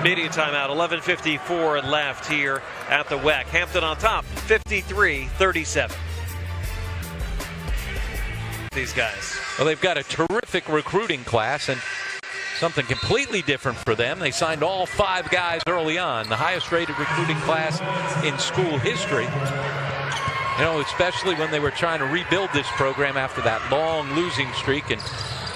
Media timeout, 11:54 left here at the WEC. Hampton on top, 53-37. These guys. Well, they've got a terrific recruiting class and something completely different for them. They signed all 5 guys early on, the highest rated recruiting class in school history. You know, especially when they were trying to rebuild this program after that long losing streak. And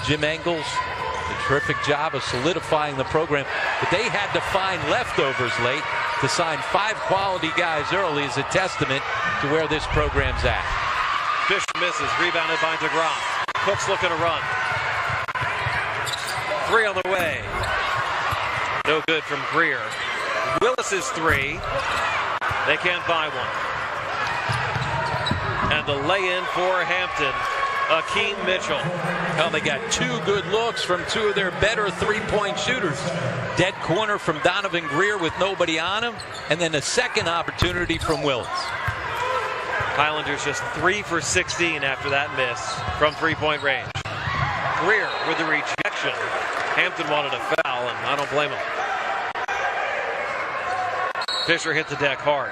Jim Engels, a terrific job of solidifying the program. But they had to find leftovers late. To sign 5 quality guys early is a testament to where this program's at. Fish misses, rebounded by DeGroff. Cook's looking to run. 3 on the way. No good from Greer. Willis's 3. They can't buy one. And the lay-in for Hampton, Akeem Mitchell. Well, they got 2 good looks from 2 of their better 3-point shooters. Dead corner from Donovan Greer with nobody on him, and then a second opportunity from Willis. Highlanders just 3 for 16 after that miss from 3-point range. Greer with the rejection. Hampton Hampton wanted a foul, and I don't blame him. Fisher hit the deck hard.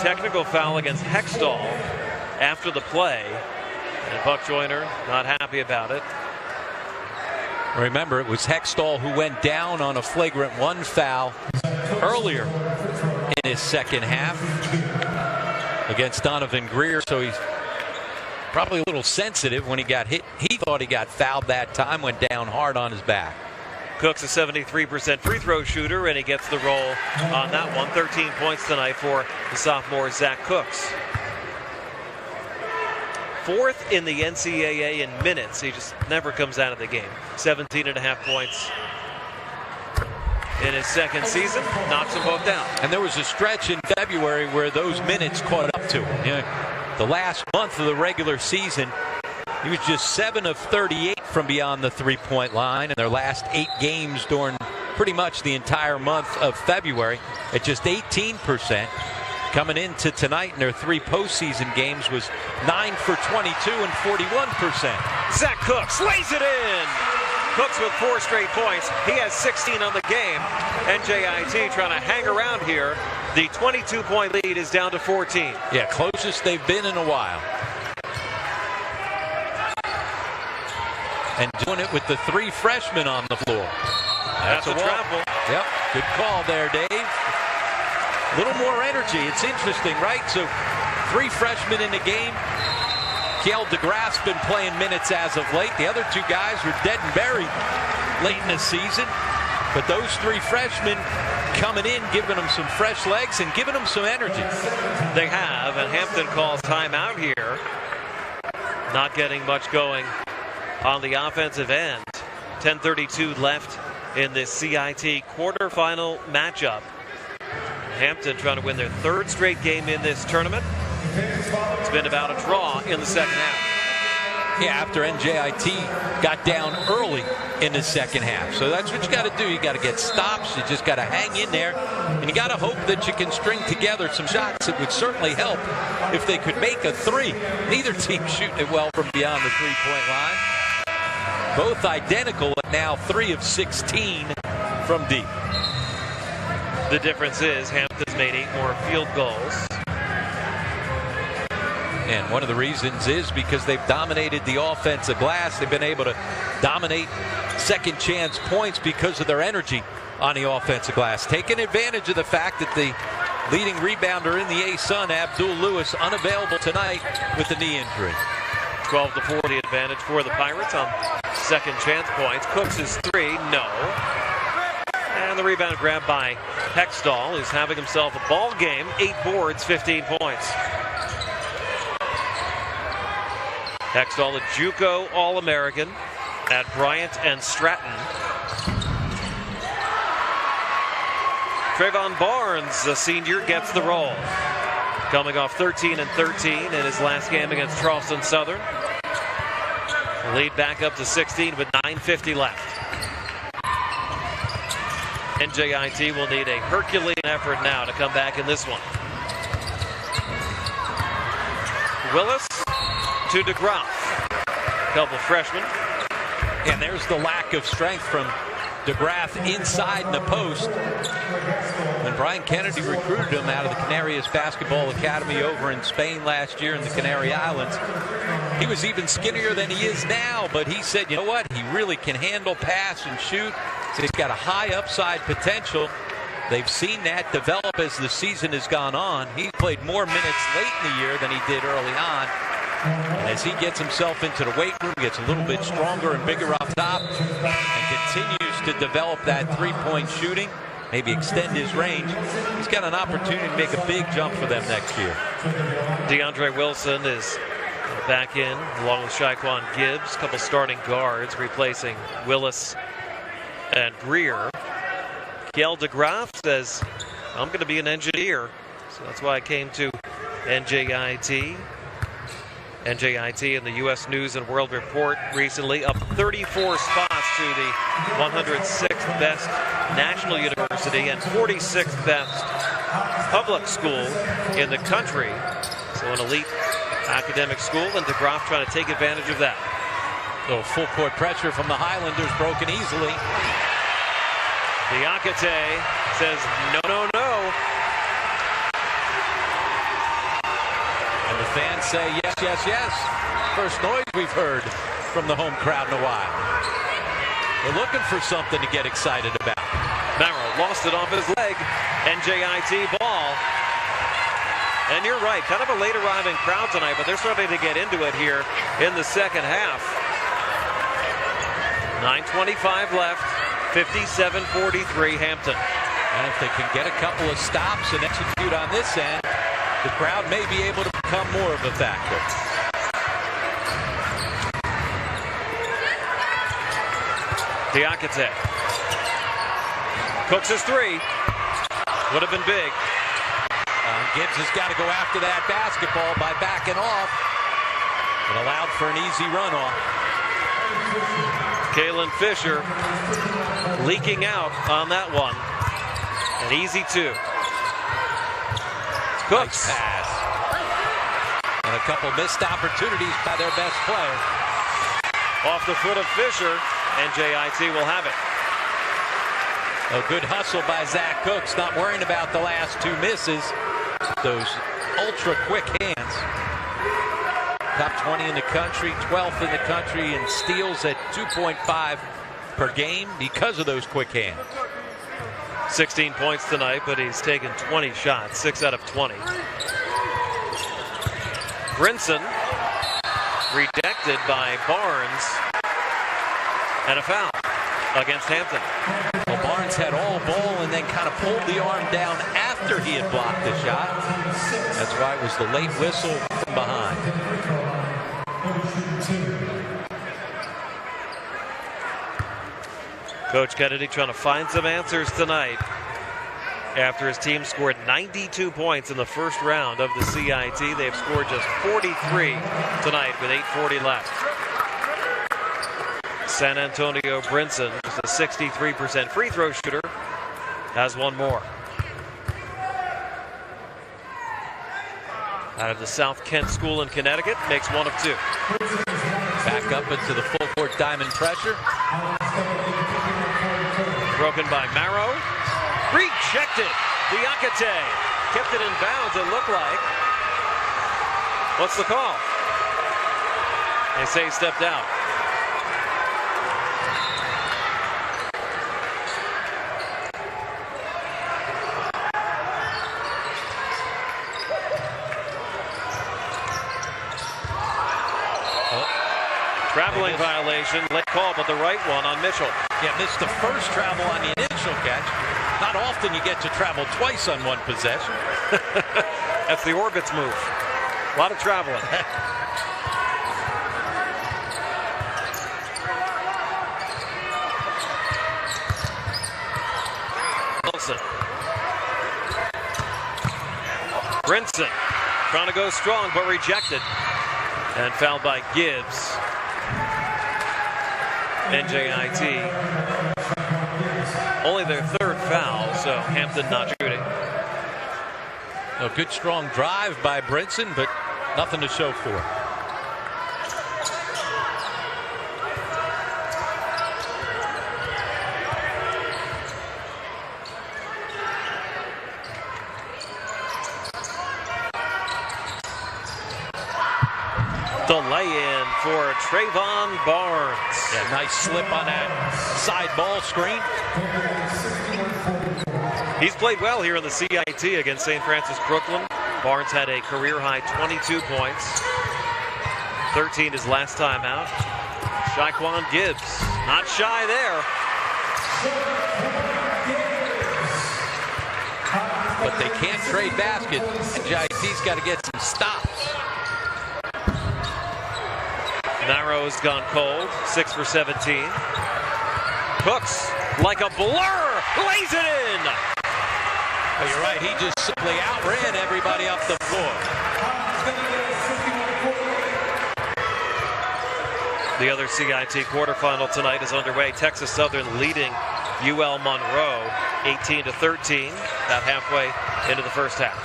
Technical foul against Hextall after the play, and Buck Joyner not happy about it. Remember, it was Hextall who went down on a flagrant 1 foul earlier in his second half against Donovan Greer, so he's probably a little sensitive when he got hit. He thought he got fouled that time, went down hard on his back. Cook's a 73% free throw shooter, and he gets the roll on that one. 13 points tonight for the sophomore Zach Cooks. 4th in the NCAA in minutes. He just never comes out of the game. 17.5 points in his second season. Knocks them both down. And there was a stretch in February where those minutes caught up to him. You know, the last month of the regular season, he was just 7 of 38 from beyond the three-point line. In their last 8 games during pretty much the entire month of February at just 18%. Coming into tonight in their 3 postseason games was 9 for 22 and 41%. Zach Cooks lays it in. Cooks with 4 straight points. He has 16 on the game. NJIT trying to hang around here. The 22-point lead is down to 14. Yeah, closest they've been in a while. And doing it with the 3 freshmen on the floor. That's a travel. Yep, good call there, Dave. A little more energy. It's interesting, right? So 3 freshmen in the game. Kiel DeGraff's been playing minutes as of late. The other 2 guys were dead and buried late in the season. But those 3 freshmen coming in, giving them some fresh legs and giving them some energy. They have, and Hampton calls timeout here. Not getting much going on the offensive end. 10:32 left in this CIT quarterfinal matchup. Hampton trying to win their 3rd straight game in this tournament. It's been about a draw in the second half. Yeah, after NJIT got down early in the second half. So that's what you got to do. You got to get stops. You just got to hang in there. And you got to hope that you can string together some shots. It would certainly help if they could make a 3. Neither team shooting it well from beyond the 3-point line. Both identical at now 3 of 16 from deep. The difference is Hampton's made 8 more field goals. And one of the reasons is because they've dominated the offensive glass. They've been able to dominate second chance points because of their energy on the offensive glass. Taking advantage of the fact that the leading rebounder in the A-Sun, Abdul Lewis, unavailable tonight with the knee injury. 12-4 the advantage for the Pirates on second chance points. Cooks is 3, no. And the rebound grabbed by Hextall, who's having himself a ball game. 8 boards, 15 points. Hextall, a JUCO All-American at Bryant and Stratton. Trayvon Barnes, a senior, gets the roll. Coming off 13 and 13 in his last game against Charleston Southern. The lead back up to 16 with 9:50 left. NJIT will need a Herculean effort now to come back in this one. Willis to DeGraff. Couple freshmen. And there's the lack of strength from DeGraff inside in the post. When Brian Kennedy recruited him out of the Canarias Basketball Academy over in Spain last year in the Canary Islands, he was even skinnier than he is now, but he said, you know what, he really can handle, pass, and shoot. So he's got a high upside potential. They've seen that develop as the season has gone on. He played more minutes late in the year than he did early on. And as he gets himself into the weight room, gets a little bit stronger and bigger up top, and continues to develop that three-point shooting, maybe extend his range, he's got an opportunity to make a big jump for them next year. DeAndre Wilson is back in, along with Shaquan Gibbs, a couple starting guards, replacing Willis and Greer. Kiel DeGraff says, I'm going to be an engineer. So that's why I came to NJIT. NJIT in the U.S. News and World Report recently up 34 spots to the 106th best national university and 46th best public school in the country. So an elite academic school, and DeGraff trying to take advantage of that. So full court pressure from the Highlanders, broken easily. Diakite says no, no, no. And the fans say yes, yes, yes. First noise we've heard from the home crowd in a while. They're looking for something to get excited about. Merrill lost it off his leg. NJIT ball. And you're right, kind of a late arriving crowd tonight, but they're starting to get into it here in the second half. 9:25 left, 57-43 Hampton. And if they can get a couple of stops and execute on this end, the crowd may be able to become more of a factor. Diakite. Cooks his three. Would have been big. Gibbs has got to go after that basketball by backing off. It allowed for an easy runoff. Kalen Fisher leaking out on that one. An easy two. Cooks. Nice pass. And a couple missed opportunities by their best player. Off the foot of Fisher. NJIT will have it. A good hustle by Zach Cooks, not worrying about the last two misses. Those ultra quick hands. Top 20 in the country, 12th in the country in steals at 2.5 per game because of those quick hands. 16 points tonight, but he's taken 20 shots, 6 out of 20. Brinson rejected by Barnes, and a foul against Hampton. Well, Barnes had all ball and then kind of pulled the arm down after he had blocked the shot. That's why it was the late whistle from behind. Coach Kennedy trying to find some answers tonight after his team scored 92 points in the first round of the CIT. They've scored just 43 tonight with 8:40 left. San Antonio Brinson, just a 63% free throw shooter, has one more. Out of the South Kent School in Connecticut, makes one of two. Back up into the full court diamond pressure. Broken by Marrow. Rejected. Diakite kept it in bounds, it looked like. What's the call? They say he stepped out. Traveling violation, late call, but the right one on Mitchell. Yeah, missed the first travel on the initial catch. Not often you get to travel twice on one possession. That's the Orbits move. A lot of traveling. Wilson. Brinson trying to go strong, but rejected. And fouled by Gibbs. NJIT. Only their third foul, so Hampton not shooting. A good strong drive by Brinson, but nothing to show for it. The lay-in for Trayvon Barnes. Yeah, nice slip on that side ball screen. He's played well here in the CIT against St. Francis Brooklyn. Barnes had a career-high 22 points. 13 his last time out. Shaquan Gibbs, not shy there. But they can't trade baskets. NJIT's got to get some stops. Narrow's gone cold, 6 for 17. Cooks, like a blur, lays it in. Oh, you're right, he just simply outran everybody up the floor. The other CIT quarterfinal tonight is underway. Texas Southern leading UL Monroe 18-13, about halfway into the first half.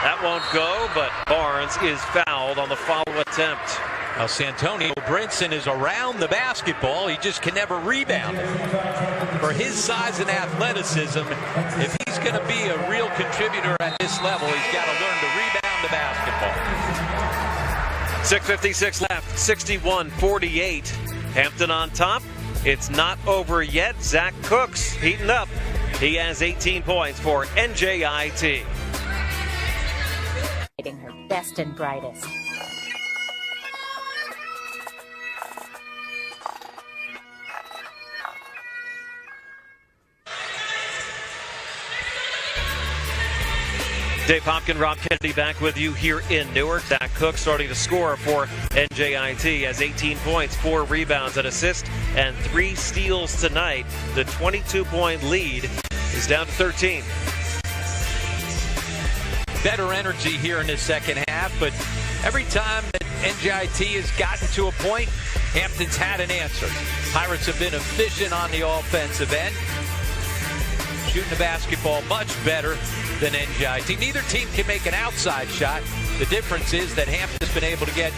That won't go, but Barnes is fouled on the follow attempt. Now Santonio Brinson is around the basketball. He just can never rebound. For his size and athleticism, if he's going to be a real contributor at this level, he's got to learn to rebound the basketball. 6:56 left, 61-48. Hampton on top. It's not over yet. Zach Cooks heating up. He has 18 points for NJIT. Her best and brightest. Dave Hopkin, Rob Kennedy back with you here in Newark. Zach Cook starting to score for NJIT, has 18 points, 4 rebounds, an assist, and 3 steals tonight. The 22-point lead is down to 13. Better energy here in the second half, but every time that NJIT has gotten to a point, Hampton's had an answer. Pirates have been efficient on the offensive end, shooting the basketball much better than NJIT. Neither team can make an outside shot. The difference is that Hampton's been able to get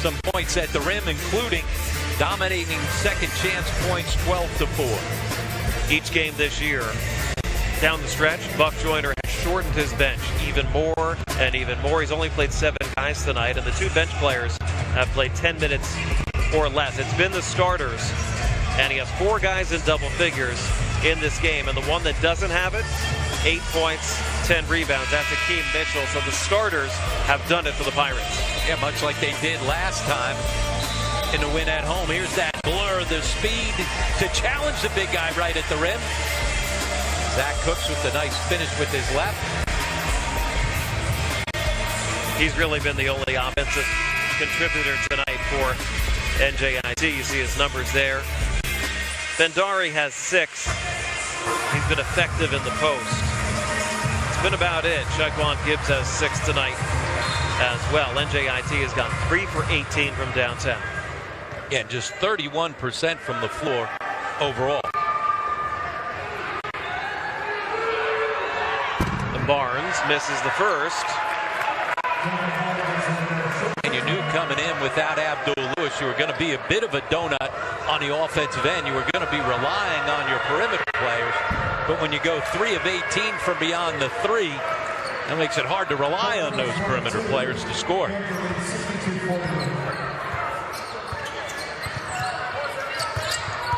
some points at the rim, including dominating second chance points 12-4. Each game this year, down the stretch, Buck Joyner has shortened his bench even more and even more. He's only played 7 guys tonight, and the 2 bench players have played 10 minutes or less. It's been the starters, and he has 4 guys in double figures in this game, and the one that doesn't have it, 8 points, 10 rebounds. That's Akeem Mitchell. So the starters have done it for the Pirates. Yeah, much like they did last time in the win at home. Here's that blur, the speed to challenge the big guy right at the rim. Zach Cooks with the nice finish with his left. He's really been the only offensive contributor tonight for NJIT. You see his numbers there. Bendari has 6. He's been effective in the post. It's been about it. Shaquan Gibbs has 6 tonight as well. NJIT has gone 3 for 18 from downtown. Yeah, just 31% from the floor overall. Barnes misses the first. And you knew coming in without Abdul Lewis, you were going to be a bit of a donut on the offensive end. You were going to be relying on your perimeter players. But when you go 3 of 18 from beyond the 3, that makes it hard to rely on those perimeter players to score.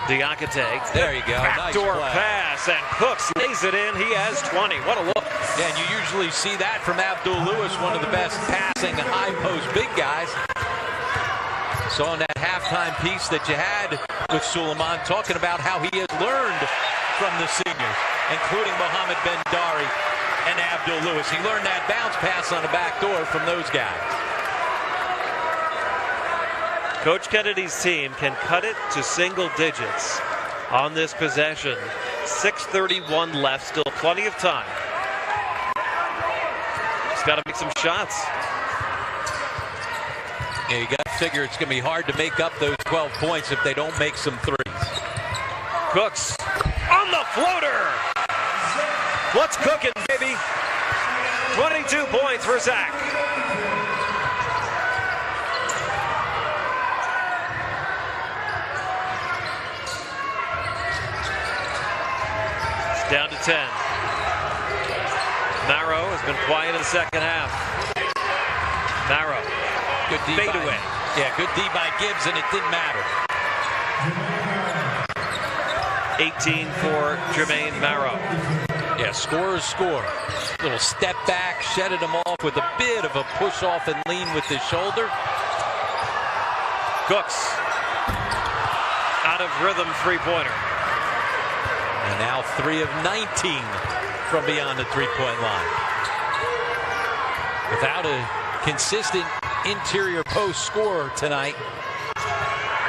Diakite. There you go. Backdoor nice pass, and Cooks lays it in. He has 20. What a look. Yeah, and you usually see that from Abdul Lewis, one of the best passing high post big guys. So in that halftime piece that you had with Suleiman, talking about how he has learned from the seniors, including Mohamed Bendari and Abdul Lewis. He learned that bounce pass on the back door from those guys. Coach Kennedy's team can cut it to single digits on this possession. 6:31 left, still plenty of time. Just got to make some shots. Yeah, you got to figure it's going to be hard to make up those 12 points if they don't make some threes. Cooks on the floater. What's cooking, baby? 22 points for Zach. Down to 10. Marrow has been quiet in the second half. Marrow. Good D fade by, away. Yeah, good D by Gibbs, and it didn't matter. 18 for Jermaine Marrow. Yeah, score is score. Little step back, shedded him off with a bit of a push off and lean with his shoulder. Cooks. Out of rhythm three-pointer. And now 3 of 19 from beyond the three-point line. Without a consistent interior post scorer tonight,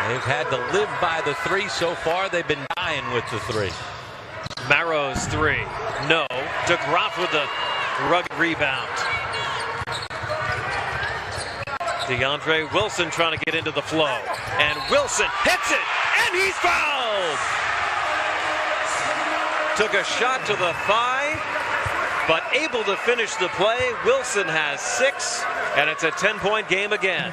they've had to live by the 3 so far. They've been dying with the 3. Marrow's 3. No. DeGroff with the rugged rebound. DeAndre Wilson trying to get into the flow. And Wilson hits it and he's fouled! Took a shot to the thigh, but able to finish the play. Wilson has 6, and it's a 10-point game again.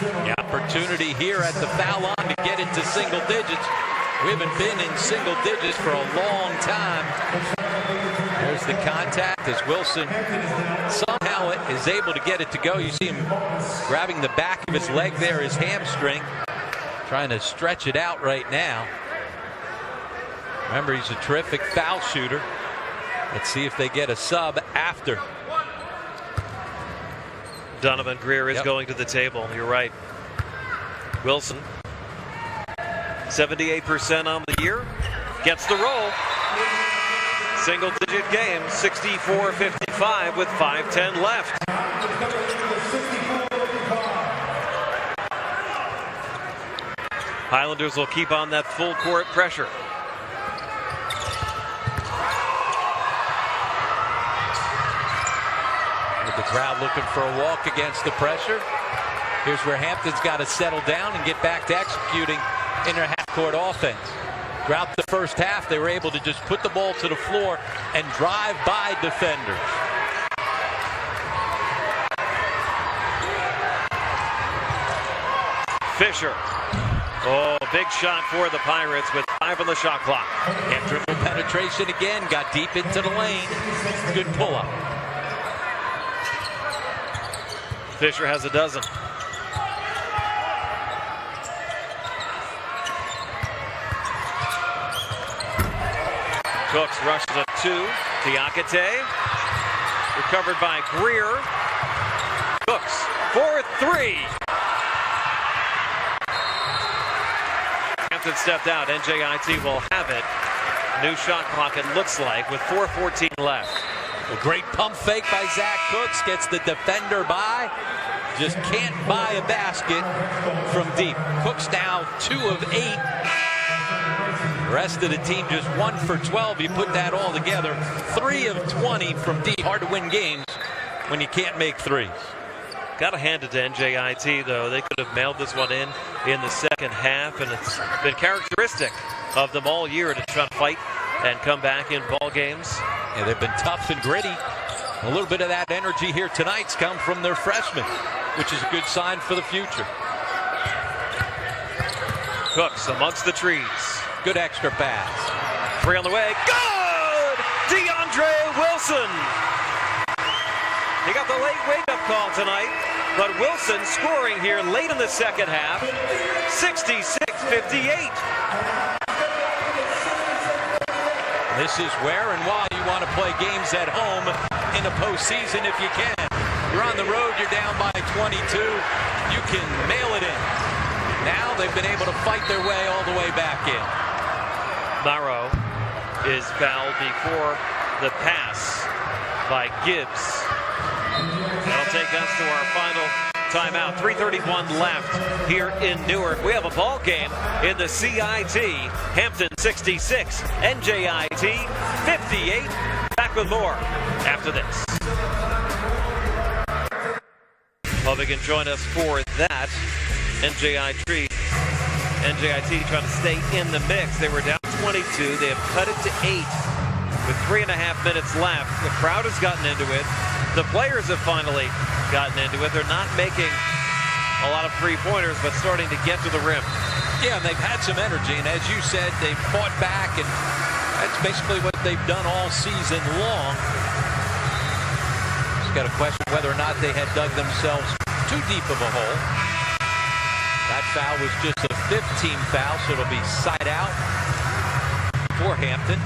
The opportunity here at the foul line to get into single digits. We haven't been in single digits for a long time. There's the contact as Wilson somehow is able to get it to go. You see him grabbing the back of his leg there, his hamstring, trying to stretch it out right now. Remember, he's a terrific foul shooter. Let's see if they get a sub after. Donovan Greer is going to the table. You're right. Wilson, 78% on the year, gets the roll. Single-digit game, 64-55 with 5:10 left. Highlanders will keep on that full court pressure. With the crowd looking for a walk against the pressure. Here's where Hampton's got to settle down and get back to executing in their half-court offense. Throughout the first half, they were able to just put the ball to the floor and drive by defenders. Fisher. Oh, big shot for the Pirates with 5 on the shot clock. And dribble penetration again, got deep into the lane. Good pull-up. Fisher has a dozen. Cooks rushes a 2. Diakite. Recovered by Greer. Cooks for 3. Hampton stepped out. NJIT will have it. New shot clock, it looks like, with 4:14 left. A great pump fake by Zach Cooks. Gets the defender by. Just can't buy a basket from deep. Cooks now 2 of 8. The rest of the team just 1 for 12. You put that all together, 3 of 20 from deep. Hard to win games when you can't make threes. Got to hand it to NJIT, though. They could have mailed this one in the second half, and it's been characteristic of them all year to try to fight and come back in ball games. Yeah, they've been tough and gritty. A little bit of that energy here tonight's come from their freshmen, which is a good sign for the future. Cooks amongst the trees. Good extra pass. 3 on the way. Good! DeAndre Wilson. He got the late wake-up call tonight, but Wilson scoring here late in the second half. 66-58. This is where and why you want to play games at home in the postseason if you can. You're on the road, you're down by 22. You can mail it in. Now they've been able to fight their way all the way back in. Morrow is fouled before the pass by Gibbs. That'll take us to our final timeout. 3:31 left here in Newark. We have a ball game in the CIT. Hampton 66, NJIT 58. Back with more after this. Hope you can join us for that. NJIT trying to stay in the mix. They were down 22. They have cut it to 8 with 3.5 minutes left. The crowd has gotten into it. The players have finally gotten into it. They're not making a lot of three-pointers, but starting to get to the rim. Yeah, and they've had some energy, and as you said, they've fought back, and that's basically what they've done all season long. Just got to question whether or not they had dug themselves too deep of a hole. That foul was just a 15 foul, so it'll be side out for Hampton.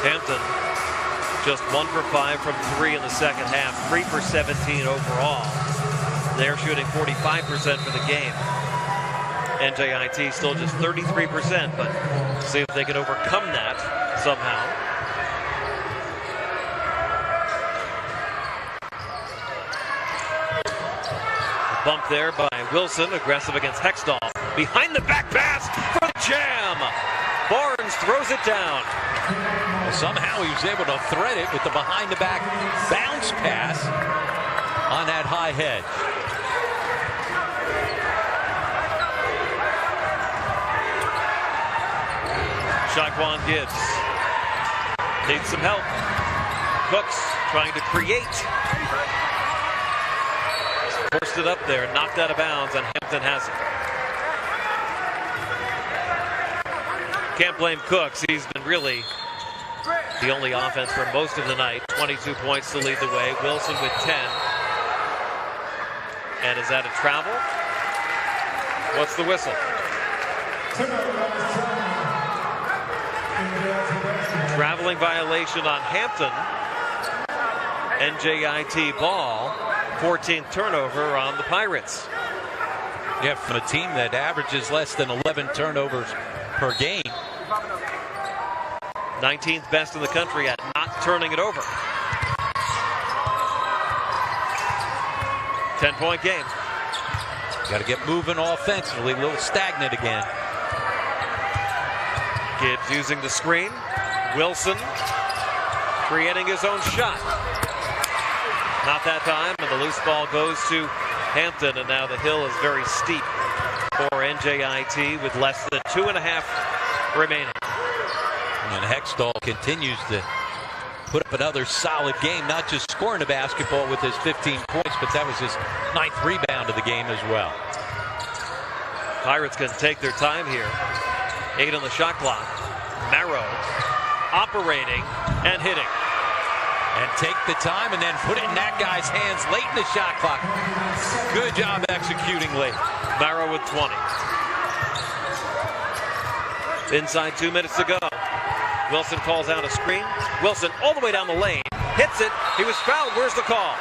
Hampton just 1 for 5 from 3 in the second half, 3 for 17 overall. They're shooting 45% for the game. NJIT still just 33%, but see if they can overcome that somehow. A bump there by Wilson, aggressive against Hextall. Behind the back pass for the jam. Barnes throws it down. Well, somehow he was able to thread it with the behind-the-back bounce pass on that high hedge. Shaquan Gibbs needs some help. Cooks trying to create. Forced it up there, knocked out of bounds, and Hampton has it. Can't blame Cooks. He's been really the only offense for most of the night. 22 points to lead the way. Wilson with 10. And is that a travel? What's the whistle? Traveling violation on Hampton. NJIT ball. 14th turnover on the Pirates. Yeah, from a team that averages less than 11 turnovers per game. 19th best in the country at not turning it over. 10-point game. Got to get moving offensively. A little stagnant again. Gibbs using the screen. Wilson creating his own shot. Not that time, and the loose ball goes to Hampton, and now the hill is very steep for NJIT with less than 2.5 remaining. And Hextall continues to put up another solid game, not just scoring the basketball with his 15 points, but that was his 9th rebound of the game as well. Pirates can take their time here. 8 on the shot clock. Marrow operating and hitting. And take the time and then put it in that guy's hands late in the shot clock. Good job executing late. Marrow with 20. Inside 2 minutes to go. Wilson calls out a screen. Wilson all the way down the lane. Hits it. He was fouled. Where's the call?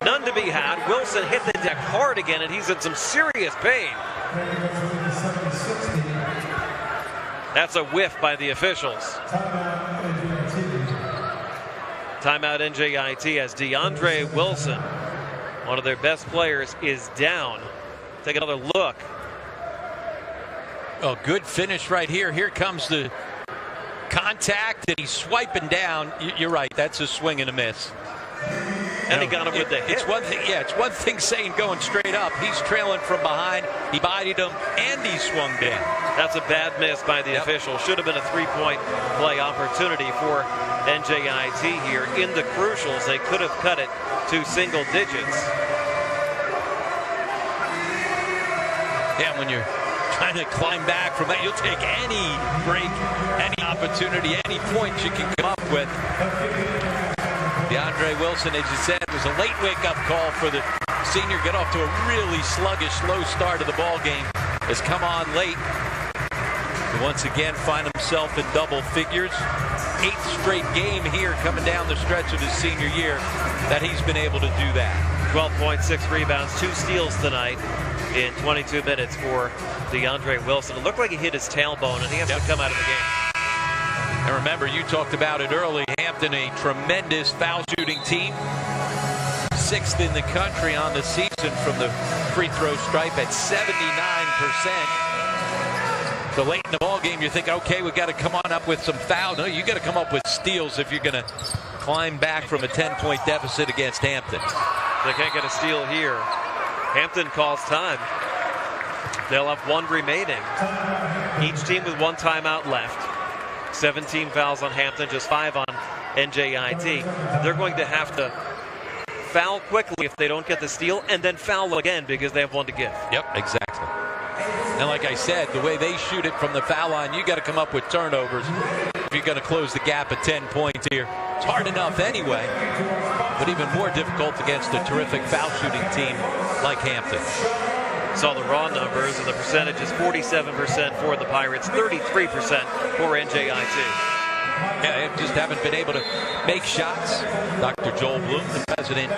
None to be had. Wilson hit the deck hard again, and he's in some serious pain. That's a whiff by the officials. Timeout NJIT as DeAndre Wilson, one of their best players, is down. Take another look. Oh, good finish right here. Here comes the contact, and he's swiping down. You're right. That's a swing and a miss. And he got him with the hit. It's one thing, yeah, it's one thing saying going straight up. He's trailing from behind. He bodied him, and he swung down. That's a bad miss by the official. Should have been a 3-point play opportunity for NJIT here. In the crucials, they could have cut it to single digits. Yeah, when you're trying to climb back from that, you'll take any break, any opportunity, any points you can come up with. DeAndre Wilson, as you said, was a late wake-up call for the senior. Get off to a really sluggish, slow start of the ball game. Has come on late. To once again find himself in double figures. 8th straight game here coming down the stretch of his senior year that he's been able to do that. 12 points, 6 rebounds, 2 steals tonight in 22 minutes for DeAndre Wilson. It looked like he hit his tailbone, and he has to come out of the game. And remember, you talked about it early. Hampton, a tremendous foul shooting team. 6th in the country on the season from the free throw stripe at 79%. So late in the ball game, you think, okay, we got to come on up with some foul. No, you got to come up with steals if you're going to climb back from a 10-point deficit against Hampton. They can't get a steal here. Hampton calls time. They'll have 1 remaining. Each team with 1 timeout left. 17 fouls on Hampton, just 5 on NJIT. They're going to have to foul quickly if they don't get the steal, and then foul again because they have 1 to give. Yep, exactly. And like I said, the way they shoot it from the foul line, you got to come up with turnovers if you're going to close the gap at 10 points here. It's hard enough anyway, but even more difficult against a terrific foul shooting team like Hampton. Saw the raw numbers, and the percentage is 47% for the Pirates, 33% for NJIT. Yeah, they just haven't been able to make shots. Dr. Joel Bloom, the president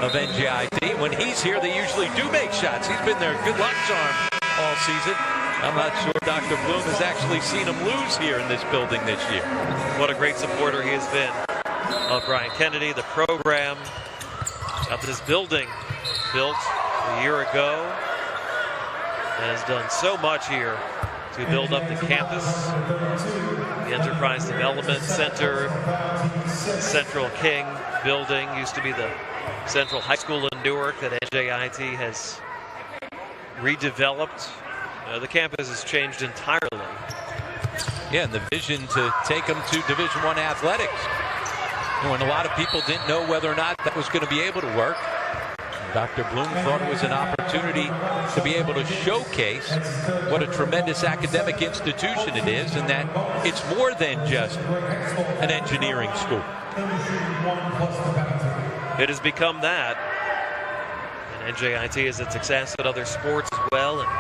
of NJIT, when he's here, they usually do make shots. He's been their good luck charm all season. I'm not sure Dr. Bloom has actually seen him lose here in this building this year. What a great supporter he has been of Brian Kennedy, the program, up at this building built a year ago, and has done so much here to build up the campus, the Enterprise Development Center, the Central King building, used to be the Central High School in Newark that NJIT has redeveloped. The campus has changed entirely. Yeah, and the vision to take them to Division I athletics. When a lot of people didn't know whether or not that was going to be able to work, Dr. Bloom thought it was an opportunity to be able to showcase what a tremendous academic institution it is, and that it's more than just an engineering school. It has become that. And NJIT has had success at other sports as well, and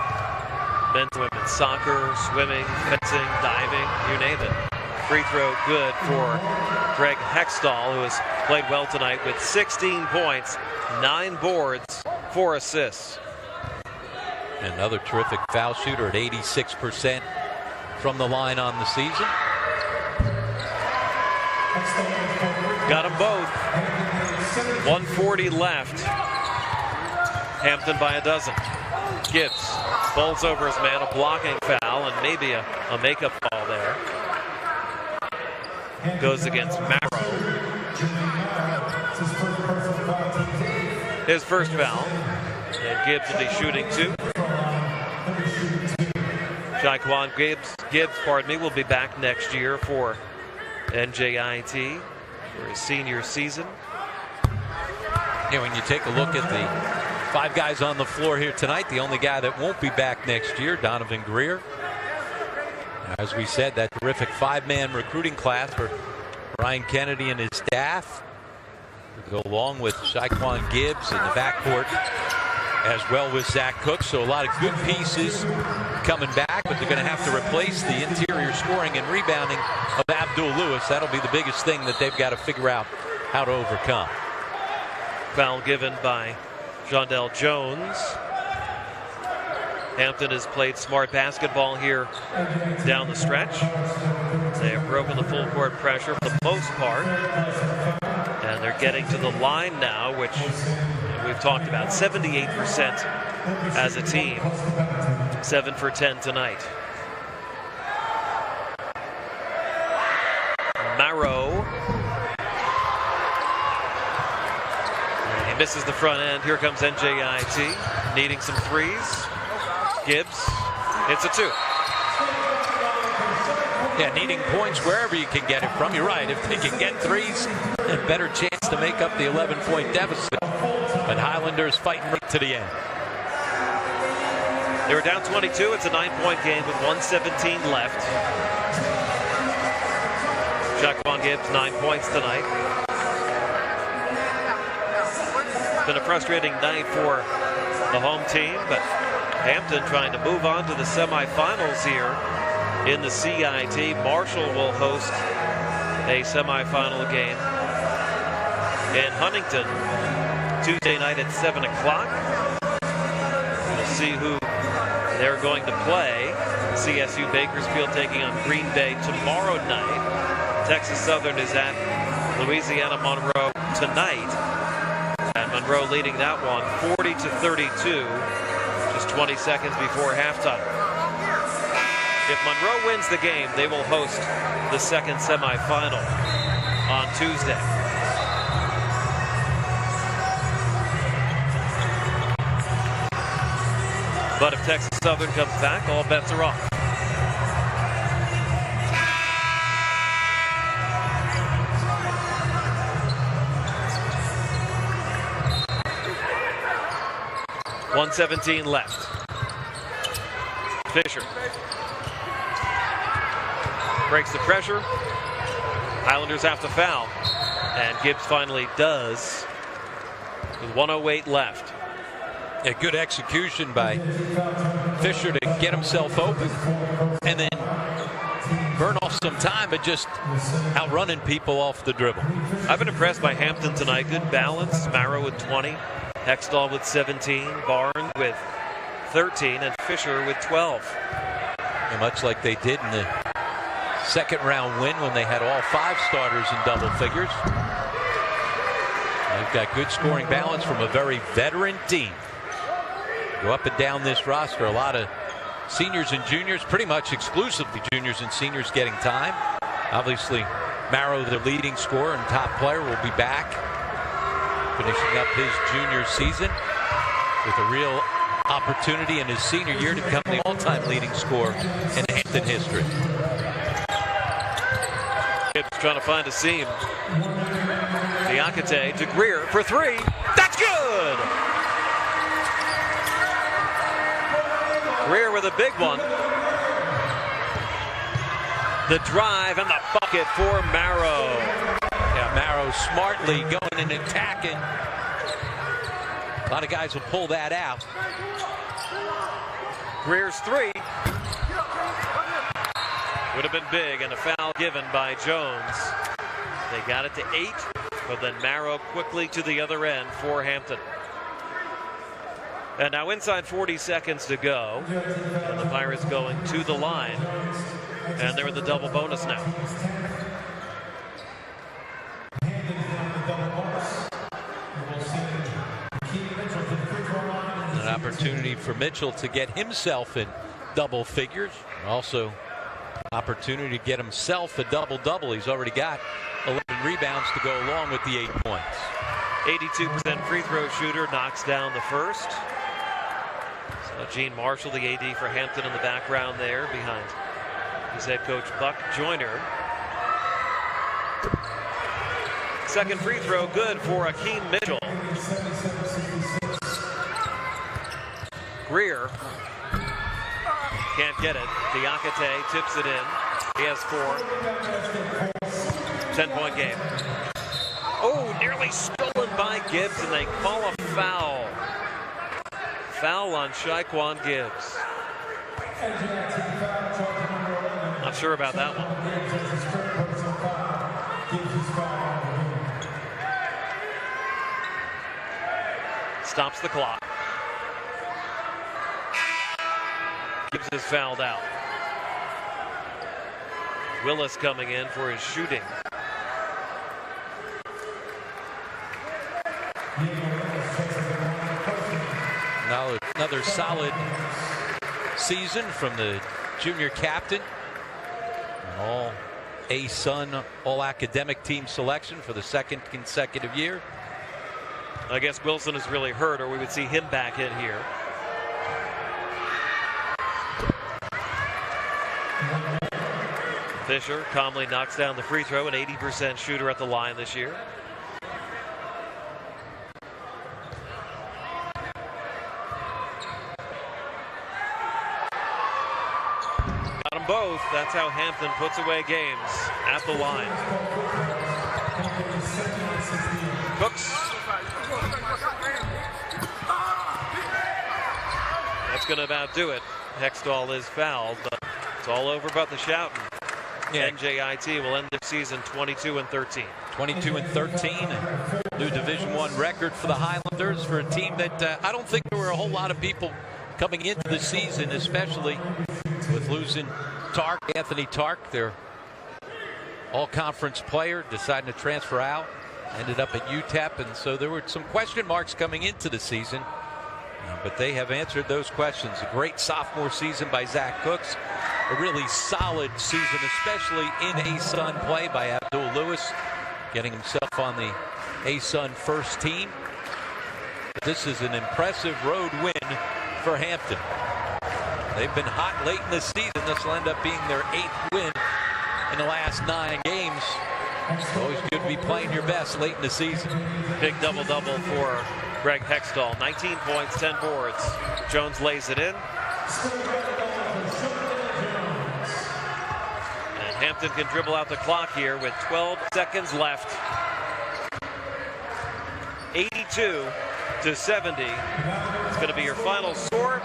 men's and women's soccer, swimming, fencing, diving, you name it. Free throw good for Greg Hextall, who has played well tonight with 16 points, 9 boards, 4 assists. Another terrific foul shooter at 86% from the line on the season. Got them both. 1:40 left. Hampton by a dozen. Gibbs bowls over his man, a blocking foul, and maybe a makeup foul there. Goes against Marrow. His first foul. And Gibbs will be shooting 2. Jaquan Gibbs, will be back next year for NJIT for his senior season. Yeah, when you take a look at the 5 guys on the floor here tonight, the only guy that won't be back next year, Donovan Greer. As we said, that terrific 5-man recruiting class for Brian Kennedy and his staff go along with Shaquan Gibbs in the backcourt, as well with Zach Cook. So a lot of good pieces coming back, but they're going to have to replace the interior scoring and rebounding of Abdul Lewis. That'll be the biggest thing that they've got to figure out how to overcome. Foul given by Jondell Jones. Hampton has played smart basketball here down the stretch. They have broken the full court pressure for the most part. And they're getting to the line now, which we've talked about, 78% as a team. 7 for 10 tonight. Marrow. He misses the front end. Here comes NJIT, needing some threes. Gibbs, it's a 2. Yeah, needing points wherever you can get it from. You're right. If they can get threes, a better chance to make up the 11-point deficit. But Highlanders fighting right to the end. They were down 22. It's a 9-point game with 1:17 left. Jaquan Gibbs, 9 points tonight. It's been a frustrating night for the home team, but Hampton trying to move on to the semifinals here in the CIT. Marshall will host a semifinal game in Huntington Tuesday night at 7 o'clock. We'll see who they're going to play. CSU Bakersfield taking on Green Bay tomorrow night. Texas Southern is at Louisiana Monroe tonight. And Monroe leading that one 40-32. Just 20 seconds before halftime. If Monroe wins the game, they will host the second semifinal on Tuesday. But if Texas Southern comes back, all bets are off. .117 left. Fisher breaks the pressure. Highlanders have to foul, and Gibbs finally does with 1:08 left. A good execution by Fisher to get himself open and then burn off some time, but just outrunning people off the dribble. I've been impressed by Hampton tonight. Good balance. Marrow with 20, Hextall with 17, Barnes with 13, and Fisher with 12. And much like they did in the second round win when they had all 5 starters in double figures. They've got good scoring balance from a very veteran team. Go up and down this roster, a lot of seniors and juniors, pretty much exclusively juniors and seniors getting time. Obviously, Marrow, the leading scorer and top player, will be back, finishing up his junior season with a real opportunity in his senior year to become the all-time leading scorer in Hampton history. trying to find a seam. Diakite to Greer for three. That's good! Greer with a big one. The drive and the bucket for Marrow. Yeah, Marrow smartly going and attacking. A lot of guys will pull that out. Greer's three would have been big, and a foul given by Jones. They got it to 8, but then Marrow quickly to the other end for Hampton. And now inside 40 seconds to go, and the Pirates going to the line, and they're in the double bonus now. An opportunity for Mitchell to get himself in double figures. Also, opportunity to get himself a double-double. He's already got 11 rebounds to go along with the 8 points. 82% free throw shooter knocks down the first. So Gene Marshall, the AD for Hampton, in the background there behind his head coach Buck Joyner. Second free throw good for Akeem Mitchell. Greer can't get it. Diakite tips it in. He has 4. 10-point game. Oh, nearly stolen by Gibbs, and they call a foul. Foul on Shaquan Gibbs. Not sure about that one. Stops the clock. Gibbs is fouled out. Willis coming in for his shooting. Now another solid season from the junior captain. An all A-Sun, all-academic team selection for the second consecutive year. I guess Wilson is really hurt, or we would see him back in here. Fisher calmly knocks down the free throw, an 80% shooter at the line this year. Got them both. That's how Hampton puts away games at the line. Cooks. That's going to about do it. Hextall is fouled, but it's all over but the shouting. Yeah. NJIT will end the season 22-13. 22-13, new Division I record for the Highlanders, for a team that I don't think there were a whole lot of people coming into the season, especially with losing Anthony Tark, their all-conference player, deciding to transfer out, ended up at UTEP, and so there were some question marks coming into the season. But they have answered those questions. A great sophomore season by Zach Cooks. A really solid season, especially in A-Sun play by Abdul Lewis, getting himself on the A-Sun first team. This is an impressive road win for Hampton. They've been hot late in the season. This will end up being their 8th win in the last 9 games. It's always good to be playing your best late in the season. Big double-double for Greg Hextall. 19 points, 10 boards. Jones lays it in. And Hampton can dribble out the clock here with 12 seconds left. 82-70. It's going to be your final score.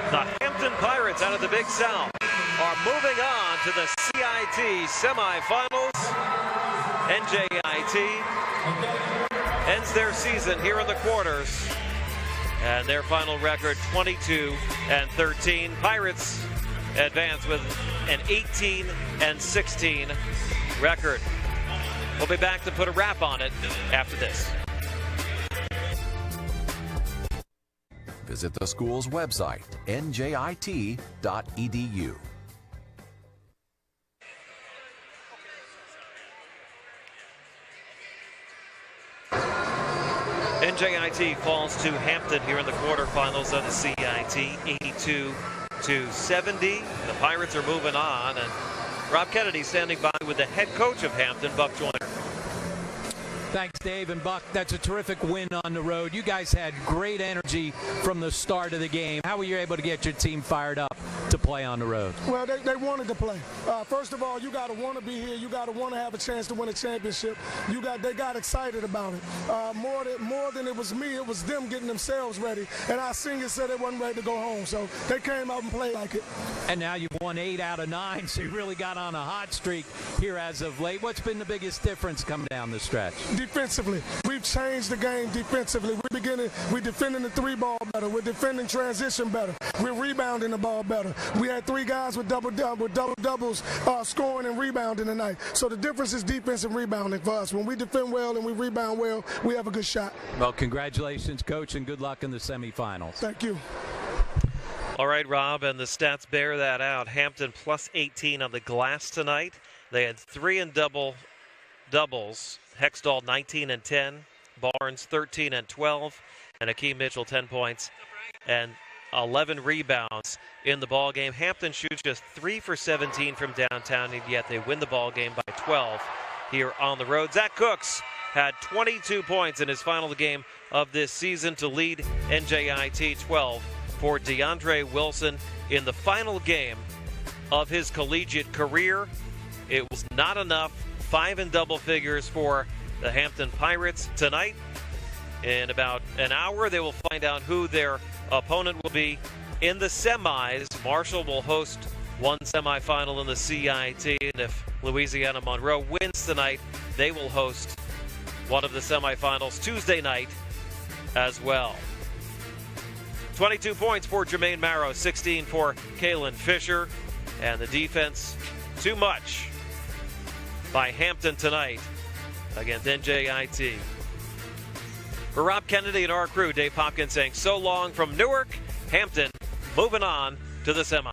The Hampton Pirates out of the Big South are moving on to the CIT semifinals. NJIT ends their season here in the quarters, and their final record 22-13. Pirates advance with an 18-16 record. We'll be back to put a wrap on it after this. Visit the school's website, njit.edu. NJIT falls to Hampton here in the quarterfinals of the CIT, 82-70. The Pirates are moving on, and Rob Kennedy standing by with the head coach of Hampton, Buck Joyner. Thanks, Dave and Buck. That's a terrific win on the road. You guys had great energy from the start of the game. How were you able to get your team fired up to play on the road? Well, they wanted to play. First of all, you got to want to be here. You got to want to have a chance to win a championship. They got excited about it. More than it was me, it was them getting themselves ready. And our seniors said they wasn't ready to go home, so they came out and played like it. And now you've won 8 out of 9, so you really got on a hot streak here as of late. What's been the biggest difference coming down the stretch? Defensively, we've changed the game defensively. We're defending the 3-ball better. We're defending transition better. We're rebounding the ball better. We had 3 guys with double-doubles scoring and rebounding tonight. So the difference is defense and rebounding for us. When we defend well and we rebound well, we have a good shot. Well, congratulations, Coach, and good luck in the semifinals. Thank you. All right, Rob, and the stats bear that out. Hampton plus 18 on the glass tonight. They had 3 in doubles. Hextall 19 and 10, Barnes 13 and 12, and Akeem Mitchell 10 points and 11 rebounds in the ball game. Hampton shoots just 3 for 17 from downtown, and yet they win the ball game by 12 here on the road. Zach Cooks had 22 points in his final game of this season to lead NJIT. 12 for DeAndre Wilson in the final game of his collegiate career. It was not enough. 5 in double figures for the Hampton Pirates tonight. In about an hour, they will find out who their opponent will be in the semis. Marshall will host one semifinal in the CIT, and if Louisiana Monroe wins tonight, they will host one of the semifinals Tuesday night as well. 22 points for Jermaine Marrow, 16 for Kalen Fisher, and the defense, too much by Hampton tonight against NJIT. For Rob Kennedy and our crew, Dave Hopkins saying so long from Newark. Hampton moving on to the semis.